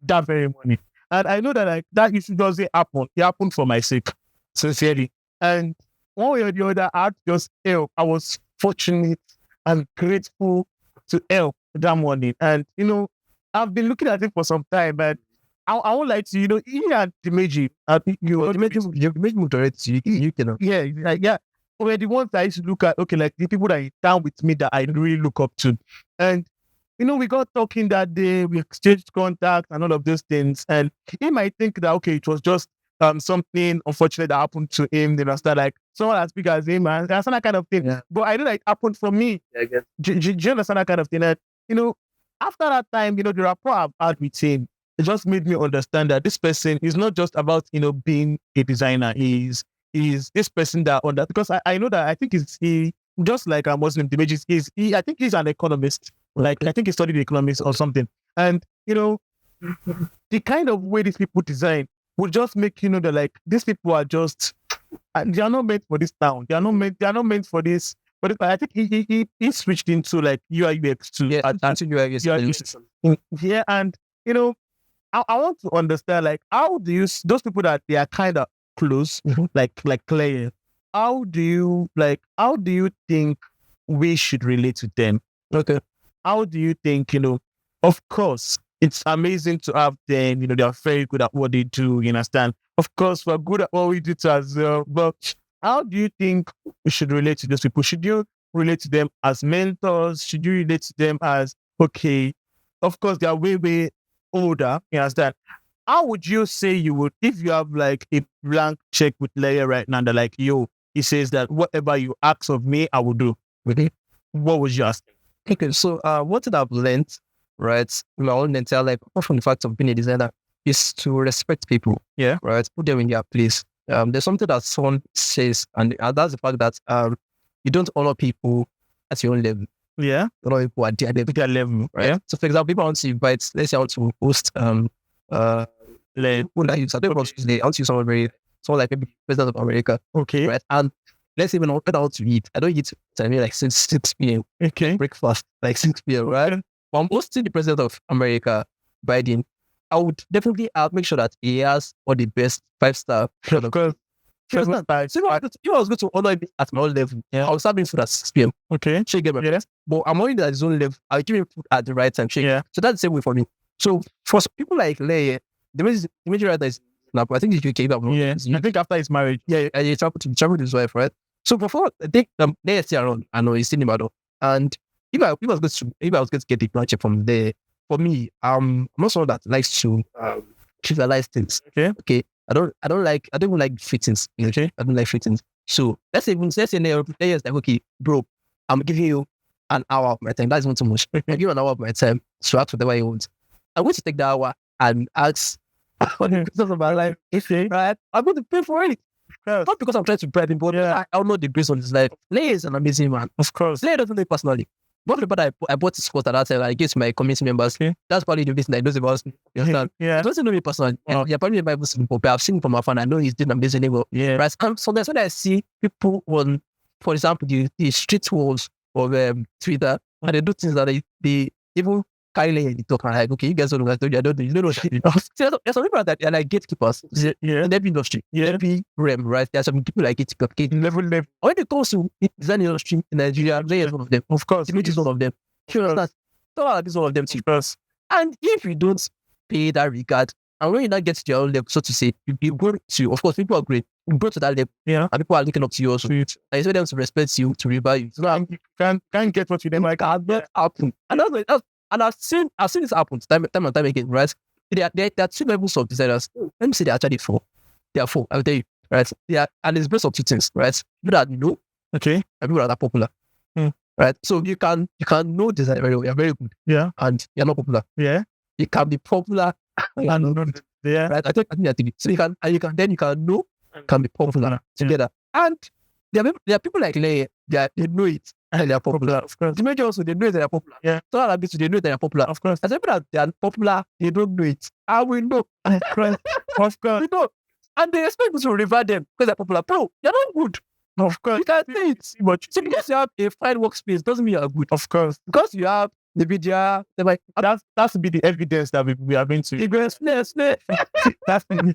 Speaker 2: that very morning. And I know that like that issue doesn't happen. It happened for my sake, sincerely. And one way or the other, I had to just help. I was fortunate and grateful to help that morning. And, I've been looking at it for some time, but I won't lie to you, he and Deji,
Speaker 1: You move direct. You can.
Speaker 2: yeah. Were the ones that I used to look at, okay, like the people that are down with me that I really look up to. And, we got talking that day, we exchanged contact and all of those things. And he might think that, okay, it was just something unfortunate that happened to him. They understand, like someone as big as him, and that's that kind of thing.
Speaker 1: Yeah.
Speaker 2: But I know that it happened for me.
Speaker 1: Yeah, I guess.
Speaker 2: Do you understand that kind of thing? And, after that time, the rapport I've had with him, it just made me understand that this person is not just about, being a designer. He's this person that on that, because I know that I think he just like a Muslim Deji, I think he's an economist. Like I think he studied economics or something. And the kind of way these people design would just make that like these people are just they are not meant for this town. They are not meant for this. But I think he switched into like UI UX too.
Speaker 1: Yeah,
Speaker 2: Yeah, and I want to understand like how do you those people that they are kind of close, like Claire, how do you think we should relate to them?
Speaker 1: Okay.
Speaker 2: How do you think, of course, it's amazing to have them, they are very good at what they do, you understand? Of course, we're good at what we do too as well, but how do you think we should relate to those people? Should you relate to them as mentors? Should you relate to them as, okay, of course, they are way, way older, you understand? How would you say you would, if you have like a blank check with Leia right now, that like, he says that whatever you ask of me, I will do.
Speaker 1: Really?
Speaker 2: What was you asking?
Speaker 1: Okay, so what did I've learned, right, in my own entire life, apart from the fact of being a designer, is to respect people.
Speaker 2: Yeah.
Speaker 1: Right? Put them in their place. There's something that someone says, and that's the fact that you don't honor people at your own level.
Speaker 2: Yeah.
Speaker 1: You honor people at their level. Right?
Speaker 2: Yeah.
Speaker 1: So for example, people want to invite, let's say I want to host who would I use? I don't want to use someone like maybe President of America.
Speaker 2: Okay.
Speaker 1: Right? And let's say when I want to eat, I don't eat like 6 p.m.
Speaker 2: Okay.
Speaker 1: breakfast, like 6 p.m., right? But I'm hosting the President of America, Biden. I would definitely make sure that he has all the best 5-star.
Speaker 2: Of course.
Speaker 1: So if I was going to honor him at my own level, I would start being food at 6 p.m.
Speaker 2: Okay.
Speaker 1: Yes. But I'm honoring at his own level. I'll give him food at the right time.
Speaker 2: Yeah.
Speaker 1: So that's the same way for me. So for people like Leye, the major writer is now, I think he came up.
Speaker 2: Yeah. I think after his marriage.
Speaker 1: Yeah, he traveled with his wife, right? So before I think Leye is still around. I know he's still in Ibadan. And if I was going to get the branch from there, for me, I'm not someone that likes to trivialize things.
Speaker 2: Okay.
Speaker 1: I don't even like fittings.
Speaker 2: Okay.
Speaker 1: I don't like fittings. So let's say players like, okay, bro, I'm giving you an hour of my time. That's not too much. I give you an hour of my time to ask whatever you want. I'm going to take that hour and ask what the questions of my life.
Speaker 2: Okay.
Speaker 1: Right? I'm going to pay for it. Not because I'm trying to bribe him, but I know the grace on his life. Slay is an amazing man.
Speaker 2: Of course.
Speaker 1: Slay doesn't know me personally. But the part I bought his quote at that time, I gave to my community members.
Speaker 2: Okay.
Speaker 1: That's probably the reason I knows about me. You understand?
Speaker 2: Yeah.
Speaker 1: He doesn't know me personally.
Speaker 2: Oh.
Speaker 1: Yeah, probably Bible study, but I've seen him from afar and I know he's doing amazingly well.
Speaker 2: Yeah.
Speaker 1: Right? And sometimes when I see people on, for example, the street walls of Twitter, and they do things that they even carry in the talk, and like, okay, you guys don't know what I told you, I don't know, you don't know what I mean. There's some people that are like gatekeepers in every industry, every realm, right? There's some people like gatekeepers,
Speaker 2: Level.
Speaker 1: when it comes to design industry in Nigeria, Ray is one of them.
Speaker 2: Of course.
Speaker 1: Image is one of them. Sure, that's one of them too.
Speaker 2: Of course.
Speaker 1: And if you don't pay that regard, and when you not get to your own level, so to say, you go to, of course, people are great. You go to that level,
Speaker 2: Yeah.
Speaker 1: and people are looking up to you also.
Speaker 2: So
Speaker 1: And you expect them to respect you, to revere you. So
Speaker 2: you can't get what you didn't like.
Speaker 1: that happen. And I've seen this happen time and time again, right? There are two levels of designers. Let me say there are actually four. There are four, I'll tell you, right? And it's based on two things, right? People that know,
Speaker 2: Okay.
Speaker 1: and people that are popular. Right? So you can know design very well, you're very good.
Speaker 2: Yeah.
Speaker 1: And you're not popular.
Speaker 2: Yeah.
Speaker 1: You can be popular and not,
Speaker 2: Yeah.
Speaker 1: right? I think that's three. So you can know, can be popular together. And there are people like Lay, they know it and they're popular.
Speaker 2: Of course.
Speaker 1: The major also, they know they're popular.
Speaker 2: Yeah.
Speaker 1: So that means they know they're popular.
Speaker 2: Of course.
Speaker 1: As people that they are popular, they don't know it. I will know.
Speaker 2: Of course.
Speaker 1: We know. And they expect us to revere them because they're popular. Bro, you're not good.
Speaker 2: Of course.
Speaker 1: You can't say it.
Speaker 2: But
Speaker 1: So because you have a fine workspace doesn't mean you're good.
Speaker 2: of course.
Speaker 1: Because you have the video, they're like,
Speaker 2: That's to be the evidence that we are going to.
Speaker 1: That's the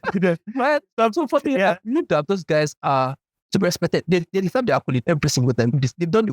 Speaker 2: evidence.
Speaker 1: right. So I'm so funny.
Speaker 2: Yeah.
Speaker 1: You know that those guys are to be respected. They deserve their accolade every single time. They've done the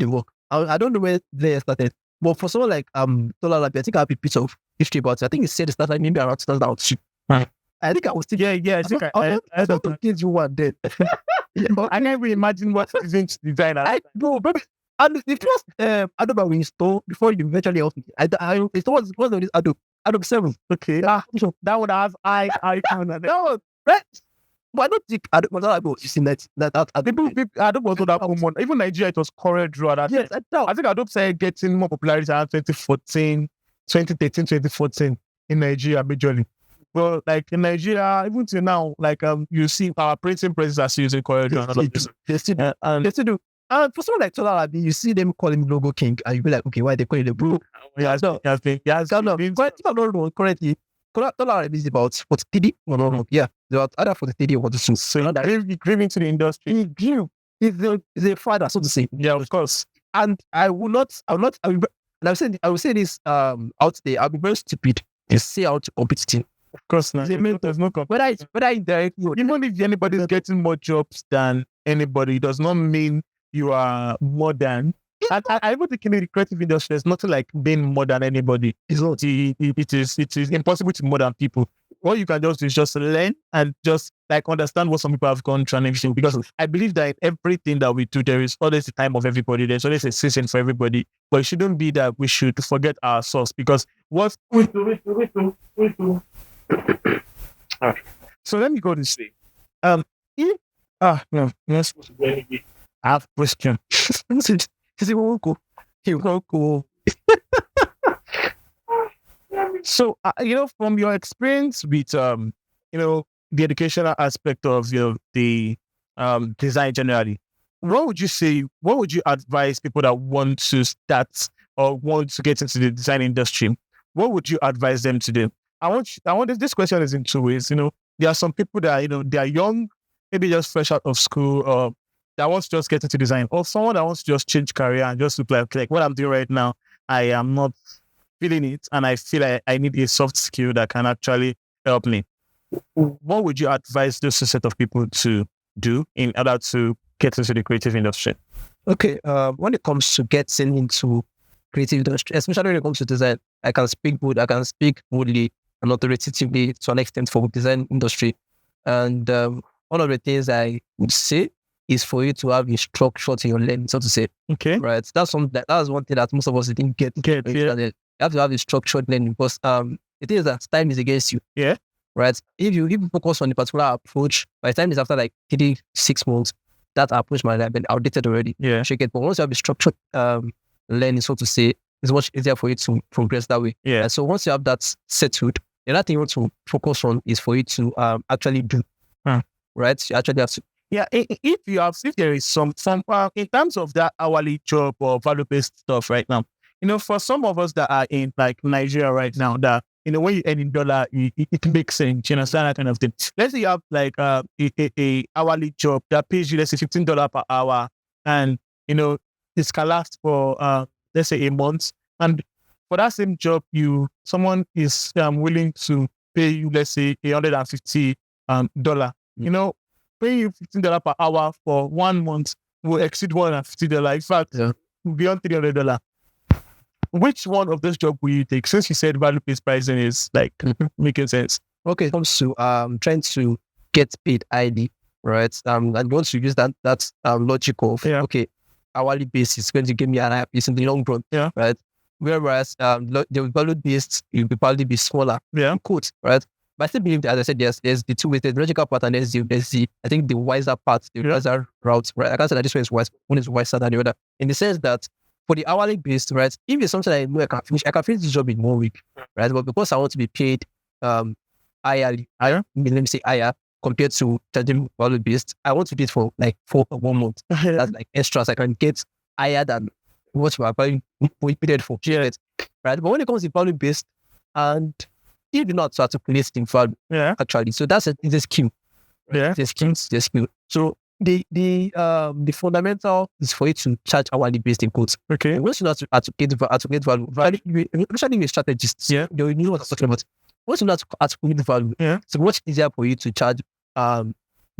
Speaker 1: work. I don't know where they started. But for someone like Tola Labi, I think I have a piece of history about it. I think he said it started maybe around 2002.
Speaker 2: Right.
Speaker 1: I think I was still
Speaker 2: Yeah. I think I
Speaker 1: don't give you one then.
Speaker 2: I can't even imagine what is going to design.
Speaker 1: I know, baby. And the first Adobe we installed before you eventually helped me. I installed what's on this Adobe 7.
Speaker 2: Okay.
Speaker 1: So
Speaker 2: That would have icon on it.
Speaker 1: that was right. But I don't think Adobe you see that
Speaker 2: People, Adobe was not that common. Even Nigeria, it was Corel Draw at that
Speaker 1: yes,
Speaker 2: time.
Speaker 1: I know.
Speaker 2: I think Adobe started getting more popularity around 2013, 2014 in Nigeria majorly. Well, like in Nigeria, even till now, like you see our printing presses are still using Corel Draw and all of this.
Speaker 1: They still do.
Speaker 2: And
Speaker 1: They still do. And for someone like Tola Labi, you see them call him Logo King, and you be like, okay, why they call him the bro?
Speaker 2: he has been
Speaker 1: Kind of. But if I'm not wrong, correctly, Tola Labi is about 43. No. Yeah, about either 43 or 42.
Speaker 2: so he grew into the industry.
Speaker 1: He grew. He's a father, so to say.
Speaker 2: Yeah, of course.
Speaker 1: And I will say this out there. I'll be very stupid to say how to compete with him.
Speaker 2: Of course not.
Speaker 1: He's a mentor.
Speaker 2: There's no
Speaker 1: Whether indirectly or
Speaker 2: even if anybody's getting more jobs than anybody, it does not mean you are more than. And I even think in the creative industry, there's nothing like being more than anybody.
Speaker 1: it's not.
Speaker 2: It is impossible to more than people. What you can just do is just learn and just like understand what some people have gone through and everything. Because I believe that in everything that we do, there is always a time of everybody. There's always a season for everybody. But it shouldn't be that we should forget our source. Because what we do. So let me go this way. If no, you're supposed to go anyway. I have a question.
Speaker 1: He won't go. He won't go.
Speaker 2: So from your experience with the educational aspect of the design generally, what would you advise people that want to start or want to get into the design industry? What would you advise them to do? I want this question is in two ways. There are some people that they are young, maybe just fresh out of school, or that wants to just get into design, or someone that wants to just change career and just look like what I'm doing right now, I am not feeling it, and I feel I need a soft skill that can actually help me. What would you advise those set of people to do in order to get into the creative industry?
Speaker 1: Okay, when it comes to getting into creative industry, especially when it comes to design, I can speak boldly and authoritatively to an extent for design industry. And one of the things I would say is for you to have a structure to your learning, so to say.
Speaker 2: Okay.
Speaker 1: Right. That's one thing that most of us didn't get.
Speaker 2: Yeah.
Speaker 1: You have to have a structured learning because the thing is that time is against you.
Speaker 2: Yeah.
Speaker 1: Right. If you focus on a particular approach, by the time it's after like 6 months, that approach might have been outdated already.
Speaker 2: Yeah.
Speaker 1: Shake it. But once you have a structured learning, so to say, it's much easier for you to progress that way.
Speaker 2: Yeah.
Speaker 1: And so once you have that settled, the other thing you want to focus on is for you to actually do. Right? You actually have to.
Speaker 2: Yeah, if there is some in terms of that hourly job or value-based stuff right now, for some of us that are in like Nigeria right now, that when you earn in dollar, it makes sense. You understand that kind of thing. Let's say you have like a hourly job that pays you, let's say $15 per hour, and this can last for let's say a month, and for that same job, someone is willing to pay you, let's say $150 dollar. Paying you $15 per hour for 1 month will exceed $150. In fact, beyond $300. Which one of those jobs will you take? Since you said value-based pricing is like making sense.
Speaker 1: Okay, it comes to trying to get paid highly, right? And once you use that logic of okay, hourly base is going to give me an higher piece in the long run, right? Whereas the value based it will probably be smaller, quote, right? But I still believe that, as I said, there's the two ways, the logical part and there's the I think the wiser part, the wiser route, right? I can't say that this one is wise, one is wiser than the other, in the sense that for the hourly based, right? If it's something I know I can finish this job in 1 week, right? But because I want to be paid higher, let me say higher compared to charging value based, I want to do it for like 1 month. That's like extras I can get higher than what you are paying for, right? But when it comes to value based, and you do not articulate the value, actually. So that's a skill.
Speaker 2: Yeah.
Speaker 1: The skill. So the fundamental is for you to charge hourly based in quotes.
Speaker 2: Okay.
Speaker 1: Once you know how to articulate value, especially a strategist, they will know what I'm talking about. Once you know how to articulate the value, it's much easier for you to charge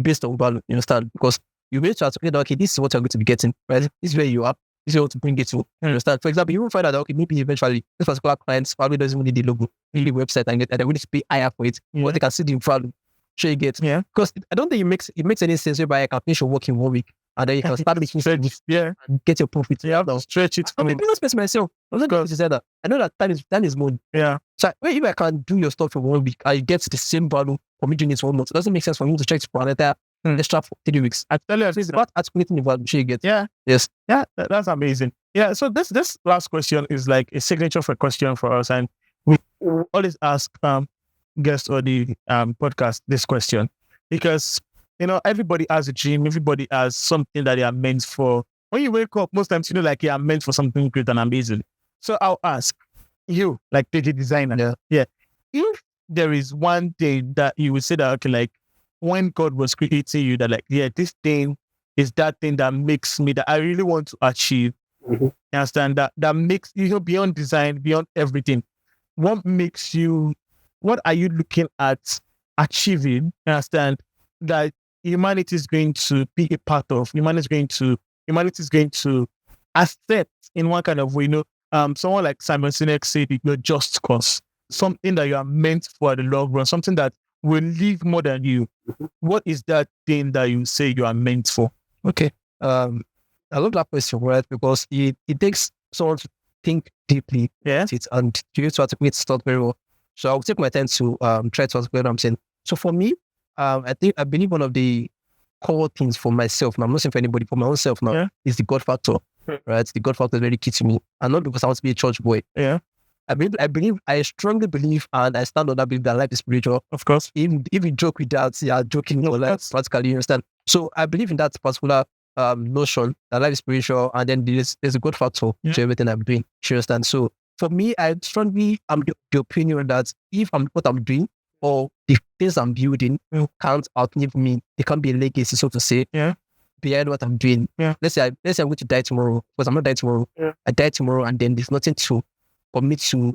Speaker 1: based on value, you understand? Because you'll be able to articulate, okay, this is what you're going to be getting, right? This is where you are. This is what to bring it to. You understand? For example, you will find out that, okay, maybe eventually this particular client probably doesn't really need the logo, really the website, and they're willing to pay higher for it. But they can see the value. Sure you get. Because I don't think it makes any sense whereby I can finish your work in 1 week and then you can start making
Speaker 2: stretch,
Speaker 1: and get your profit.
Speaker 2: Now stretch it.
Speaker 1: I'm not space myself. I was going to say that. I know that time is money.
Speaker 2: Yeah.
Speaker 1: So if I can do your stuff for 1 week, I get the same value for me doing it for 1 month. It doesn't make sense for me to check for another extra for 3 weeks.
Speaker 2: I tell you,
Speaker 1: it's about articulating the value. Sure you get.
Speaker 2: Yeah.
Speaker 1: Yes.
Speaker 2: Yeah. That's amazing. Yeah. So this last question is like a signature for question for us, and we always ask guests on the podcast this question. Because, everybody has a dream. Everybody has something that they are meant for. When you wake up, most times, like, I'm meant for something great and amazing. So I'll ask you, like Deji designer. Yeah. If there is one thing that you would say that, okay, like when God was creating you, that like, this thing is that thing that makes me, that I really want to achieve. You understand? That makes, beyond design, beyond everything. What are you looking at achieving, understand, that humanity is going to be a part of, humanity is going to accept in one kind of way, someone like Simon Sinek said, just cause, something that you are meant for the long run, something that will live more than you. What is that thing that you say you are meant for?
Speaker 1: Okay. I love that question, right? Because it takes someone to think deeply at it and to articulate stuff very well. So I'll take my time to try to articulate what I'm saying. So for me, I believe one of the core things for myself, and I'm not saying for anybody, for my own self now, is the God factor. Right? The God factor is very key to me. And not because I want to be a church boy.
Speaker 2: Yeah.
Speaker 1: I strongly believe, and I stand on that belief that life is spiritual.
Speaker 2: Of course.
Speaker 1: If you joke with that, you're joking more like practically, you understand? So I believe in that particular notion that life is spiritual, and then there's a God factor to everything I'm doing. You understand? So for me, I strongly am the opinion that if what I'm doing or the things I'm building can't outlive me, it can be a legacy, so to say, behind what I'm doing. Let's say I'm going to die tomorrow, because I'm not dying tomorrow. I die tomorrow, and then there's nothing for me to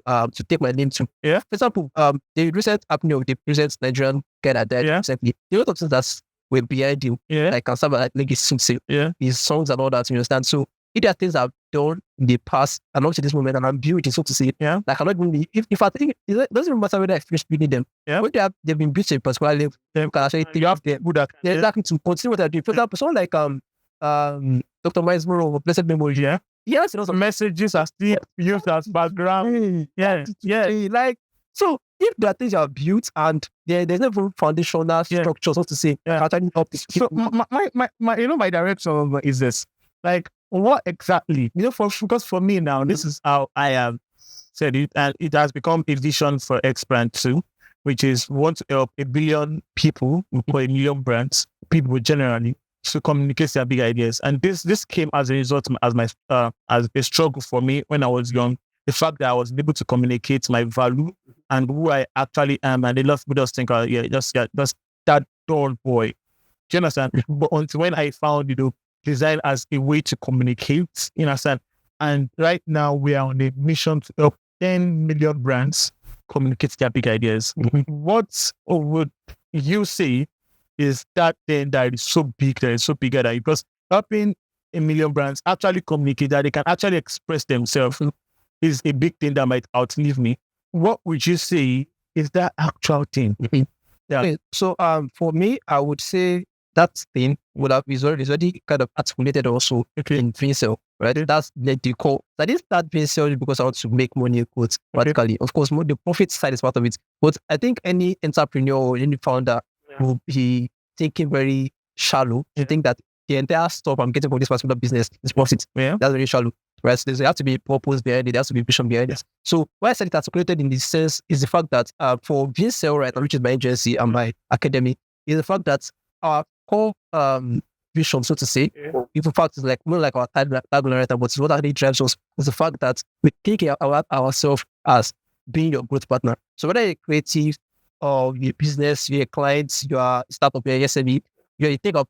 Speaker 1: take my name to. For example, the recent happening of the recent Nigerian guy that died recently, there are a lot of things that were behind him, like can serve like legacy, to say, his songs and all that, you understand? So if there are things I've done in the past and up to this moment, and I'm building, so to say, like I'm not even if I think it doesn't even matter whether I finish building them. When they've been built to a particular level, you can actually think of them exactly to continue what they're doing. For example, someone like Dr. Maestro of Blessed Memory. Yes,
Speaker 2: messages are still used as background.
Speaker 1: Like So if there are things you have built and there's no even foundational structure, so to say, actually help this.
Speaker 2: So my direction is this. Like, what exactly? Because for me now, this is how I am said it, and it has become a vision for X-Brand too, which is we want to help 1 billion people, we call 1 million brands, people generally, to communicate their big ideas. And this came as a result as a struggle for me when I was young. The fact that I was able to communicate my value and who I actually am, and a lot of people just think, just that dull boy. Do you understand? But until when I found, design as a way to communicate, you understand? And right now we are on a mission to help 10 million brands communicate their big ideas. What would you say is that thing that is so big, that is so bigger than you? Because helping 1 million brands actually communicate, that they can actually express themselves, is a big thing that might outlive me. What would you say is that actual thing?
Speaker 1: Yeah. Okay. So for me, I would say that thing is already kind of articulated also in Vincel, right? That's the core. I didn't start Vincel because I want to make money, quotes, practically. Of course, the profit side is part of it. But I think any entrepreneur or any founder will be thinking very shallow. I think that the entire stuff I'm getting from this particular business is profit. Yeah. That's very shallow. Right? So there has to be a purpose behind it. There has to be vision behind it. So why I said it articulated in this sense is the fact that for Vincel, right, which is my agency and my academy, is the fact that our core vision, so to say, if in fact it's like more like our tagline, but what actually drives us is the fact that we think about ourselves as being your growth partner. So whether you're creative or your business, your clients, your startup, your SME, you think of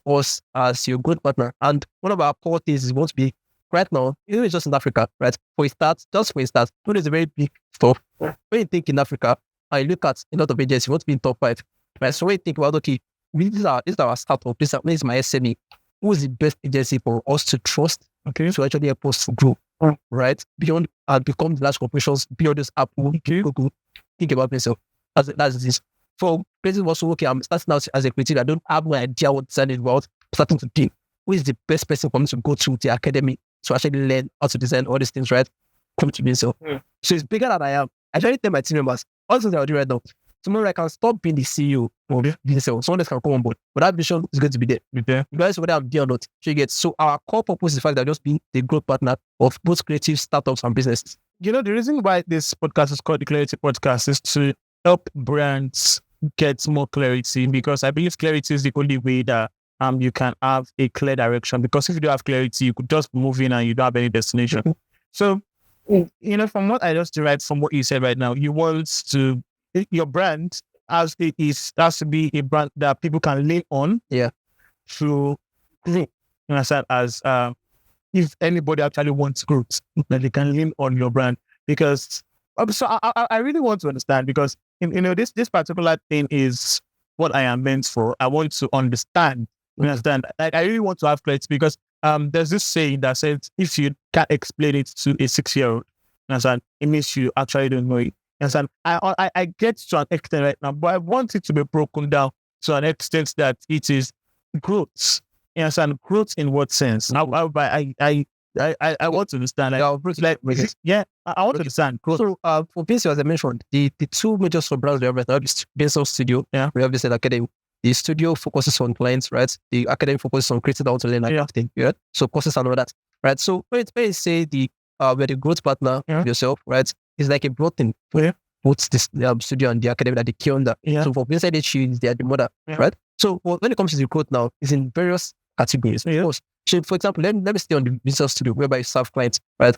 Speaker 1: us as your growth partner. And one of our core things is we want to be right now, it's just in Africa, right? When it's a very big stuff. When you think in Africa, and you look at a lot of agencies, you want to be in top 5, right? So when you think about, okay, this is our startup, this is my SME, who is the best agency for us to trust, to actually help us to grow, right? Beyond and become large corporations, beyond this Apple, Google, think about myself. That's this. For creative also, okay, I'm starting out as a creative, I don't have no idea what design is about, starting to think, who is the best person for me to go to the academy to actually learn how to design all these things, right? Come to me. So it's bigger than I am. I try to tell my team members, all the things I do right now, tomorrow I can stop being the CEO of Vincel. Someone else can come on board. But that vision is going to be there. Regardless of whether I'm there or not. So our core purpose is the fact that just being the growth partner of both creative startups and businesses.
Speaker 2: The reason why this podcast is called the Clarity Podcast is to help brands get more clarity, because I believe clarity is the only way that you can have a clear direction. Because if you don't have clarity, you could just move in and you don't have any destination. So, from what I just derived from what you said right now, you want your brand has to be a brand that people can lean on. Yeah. To grow. You understand? As if anybody actually wants growth, then they can lean on your brand. Because so I really want to understand, because this particular thing is what I am meant for. I want to understand. You understand? Like, I really want to have clarity, because there's this saying that says, if you can't explain it to a 6-year-old, you understand, it means you actually don't know it. You understand? I get to an extent right now, but I want it to be broken down to an extent that it is growth. You understand? Growth in what sense? I want to understand. I want to understand.
Speaker 1: So for Vincel, as I mentioned, the two major sub-brands we have right now is Vincel Studio. Yeah. We have this academy. The studio focuses on clients, right? The academy focuses on creating out to learn everything, right? So courses and all that, right? So when you say we're the growth partner yourself, right? It's like a broad thing. Both this studio and the academy that they key on that. So for inside HU, they are the mother, right? So when it comes to the growth now, it's in various categories. So for example, let me stay on the Vincel Studio, whereby you serve clients, right?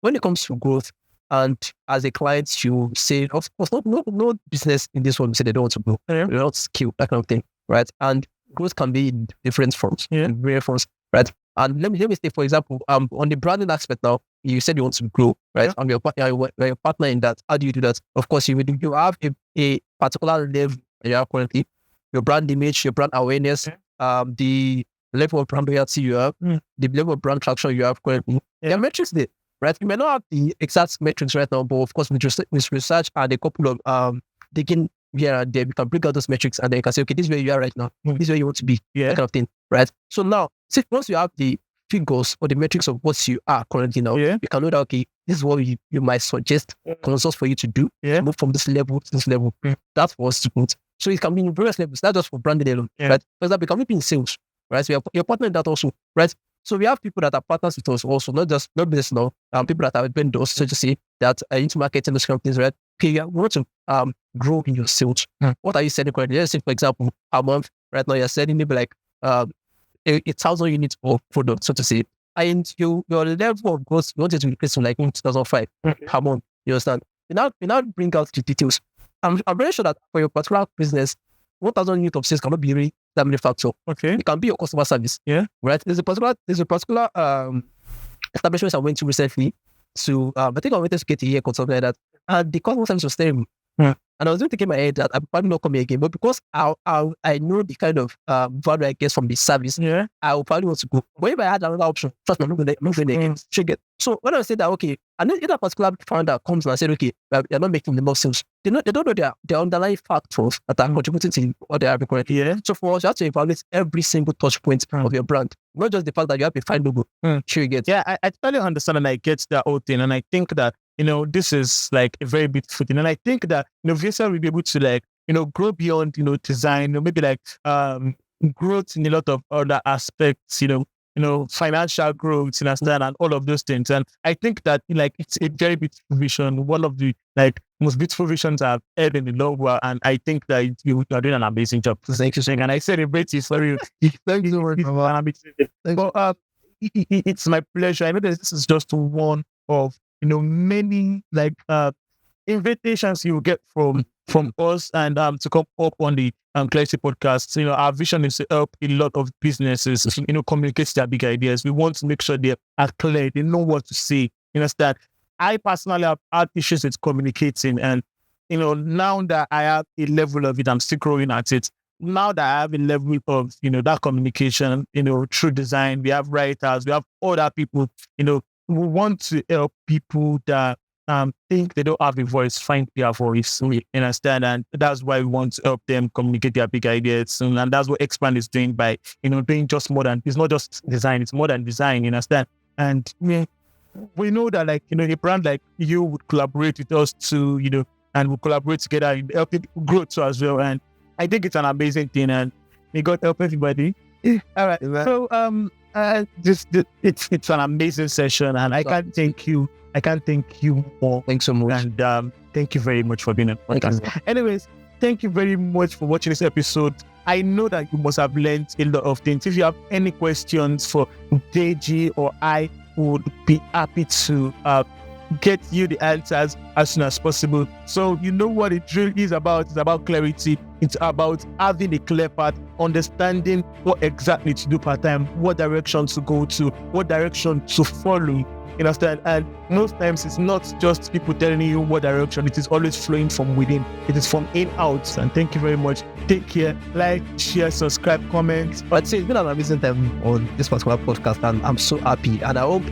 Speaker 1: When it comes to growth, and as a client, you say, of course, no business in this one say they don't want to grow. They're not skilled, that kind of thing, right? And growth can be in different forms, in various forms, right? And let me say, for example, on the branding aspect now, you said you want to grow, right? And you're your partner in that. How do you do that? Of course, you have a particular level you have currently, your brand image, your brand awareness, the level of brand loyalty you have, the level of brand traction you have currently. There are metrics there, right? You may not have the exact metrics right now, but of course, with research and a couple of digging here and there, we can bring out those metrics, and then you can say, okay, this is where you are right now. This is where you want to be, that kind of thing, right? So now, once you have the figures or the metrics of what you are currently now,
Speaker 2: Yeah.
Speaker 1: you can know that, okay, this is what you might suggest consult for you to do.
Speaker 2: Yeah.
Speaker 1: To move from this level to this level. That's for us to put. So it can be in various levels, not just for branding alone.
Speaker 2: Yeah.
Speaker 1: Right? For example, it can be in sales, right? So you're partnering in that also, right? So we have people that are partners with us also, not business now. People that are vendors, so to say, that are into marketing those companies, right? Okay, you want to grow in your sales. What are you selling currently? Let's say, for example, a month right now you're selling maybe like 1,000 units of product, so to say, and your level of growth you want it to increase from like 2005 per month. You understand? You now bring out the details. I'm very sure that for your particular business, 1,000 units of sales cannot be really that many factor.
Speaker 2: Okay.
Speaker 1: It can be your customer service.
Speaker 2: Yeah.
Speaker 1: Right. There's a particular establishment I went to recently. So I think I went to get a haircut, something like that. And the customer service was terrible. And I was going to get my head that I'm probably not coming again. But because I know the kind of value I get from the service,
Speaker 2: Yeah.
Speaker 1: I will probably want to go. But if I had another option, trust me, I'm not going to again. Trigger. So when I say that, okay, and then if that particular founder comes and said, okay, you're not making the most sales, they don't know their underlying factors that are contributing to what they are currently.
Speaker 2: Yeah.
Speaker 1: So for us, you have to evaluate every single touch point of your brand, not just the fact that you have a fine logo. Sure, you get.
Speaker 2: Yeah, I totally understand and I get that whole thing. And I think that, this is like a very beautiful thing. And I think that, VSL will be able to like, grow beyond, design, maybe like growth in a lot of other aspects, financial growth, understand, and all of those things. And I think that like it's a very beautiful vision, one of the like most beautiful visions I've had in a long while. And I think that you are doing an amazing job. Thank you, and I celebrate you for you.
Speaker 3: Thank you so much, Mama.
Speaker 2: But it's my pleasure. I know that this is just one of many like invitations you will get from us and to come up on the Clarity podcast. Our vision is to help a lot of businesses communicate their big ideas. We want to make sure they are clear, they know what to say. Understand? I personally have had issues with communicating, and now that I have a level of it, I'm still growing at it. Now that I have a level of that communication, through design, we have writers, we have other people, we want to help people that think they don't have a voice, find their voice, understand? And that's why we want to help them communicate their big ideas. And that's what Expand is doing by, doing just more than, it's not just design, it's more than design, understand? And we know that like, a brand like you would collaborate with us to, and we'll collaborate together in helping people grow too as well. And I think it's an amazing thing, and may God help everybody. All right. So, it's an amazing session, and I can't thank you. I can't thank you more.
Speaker 1: Thanks so much.
Speaker 2: And thank you very much for being on the podcast. Anyways, thank you very much for watching this episode. I know that you must have learned a lot of things. If you have any questions for Deji or I, would be happy to get you the answers as soon as possible. So you know what it really is about. It's about clarity. It's about having a clear path, understanding what exactly to do part-time, what direction to go to, what direction to follow. You understand? And most times it's not just people telling you what direction. It is always flowing from within. It is from in out. And thank you very much. Take care. Like, share, subscribe, comment.
Speaker 1: I'd say it's been an amazing time on this particular podcast, and I'm so happy. And I hope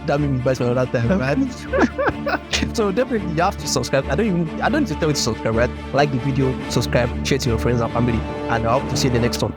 Speaker 1: that made me buy some another time, right? So definitely you have to subscribe. I don't need to tell you to subscribe, right? Like the video, subscribe, share to your friends and family, and I hope to see you in the next one.